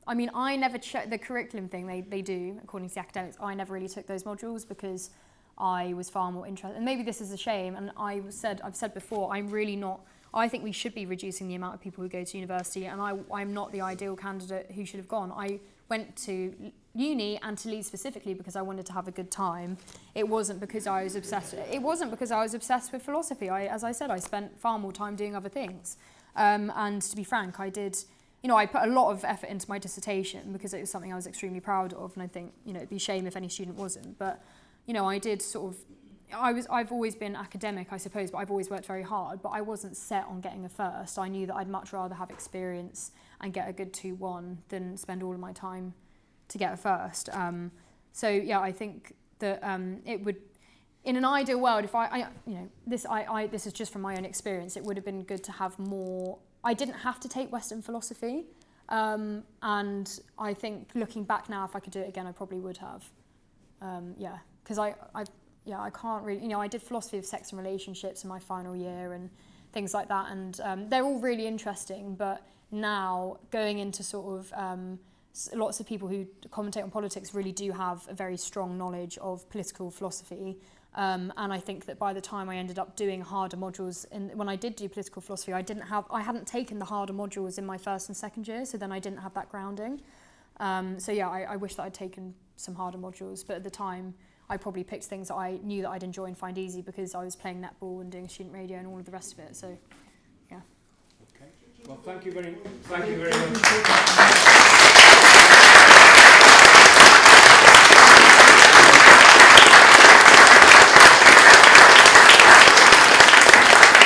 I mean, I never checked the curriculum thing they do according to the academics. I never really took those modules because I was far more interested. And maybe this is a shame. And I've said before, I'm really not. I think we should be reducing the amount of people who go to university, and I'm not the ideal candidate who should have gone. I went to uni and to Leeds specifically because I wanted to have a good time. It wasn't because I was obsessed. It wasn't because I was obsessed with philosophy. As I said, I spent far more time doing other things. And to be frank, I did. You know, I put a lot of effort into my dissertation because it was something I was extremely proud of, and I think, you know, it'd be a shame if any student wasn't. But, you know, I did sort of. I've always been academic, I suppose, but I've always worked very hard, but I wasn't set on getting a first. I knew that I'd much rather have experience and get a good 2-1 than spend all of my time to get a first. So yeah, I think that it would, in an ideal world, if this is just from my own experience, it would have been good to have more. I didn't have to take Western philosophy, and I think looking back now, if I could do it again, I probably would have. Because I can't really, you know, I did philosophy of sex and relationships in my final year and things like that, and they're all really interesting, but now going into sort of lots of people who commentate on politics really do have a very strong knowledge of political philosophy, and I think that by the time I ended up doing harder modules, when I did do political philosophy, I hadn't taken the harder modules in my first and second year, so then I didn't have that grounding. So yeah, I wish that I'd taken some harder modules, but at the time, I probably picked things that I knew that I'd enjoy and find easy because I was playing netball and doing student radio and all of the rest of it. So, yeah. Okay. Well, thank you very much.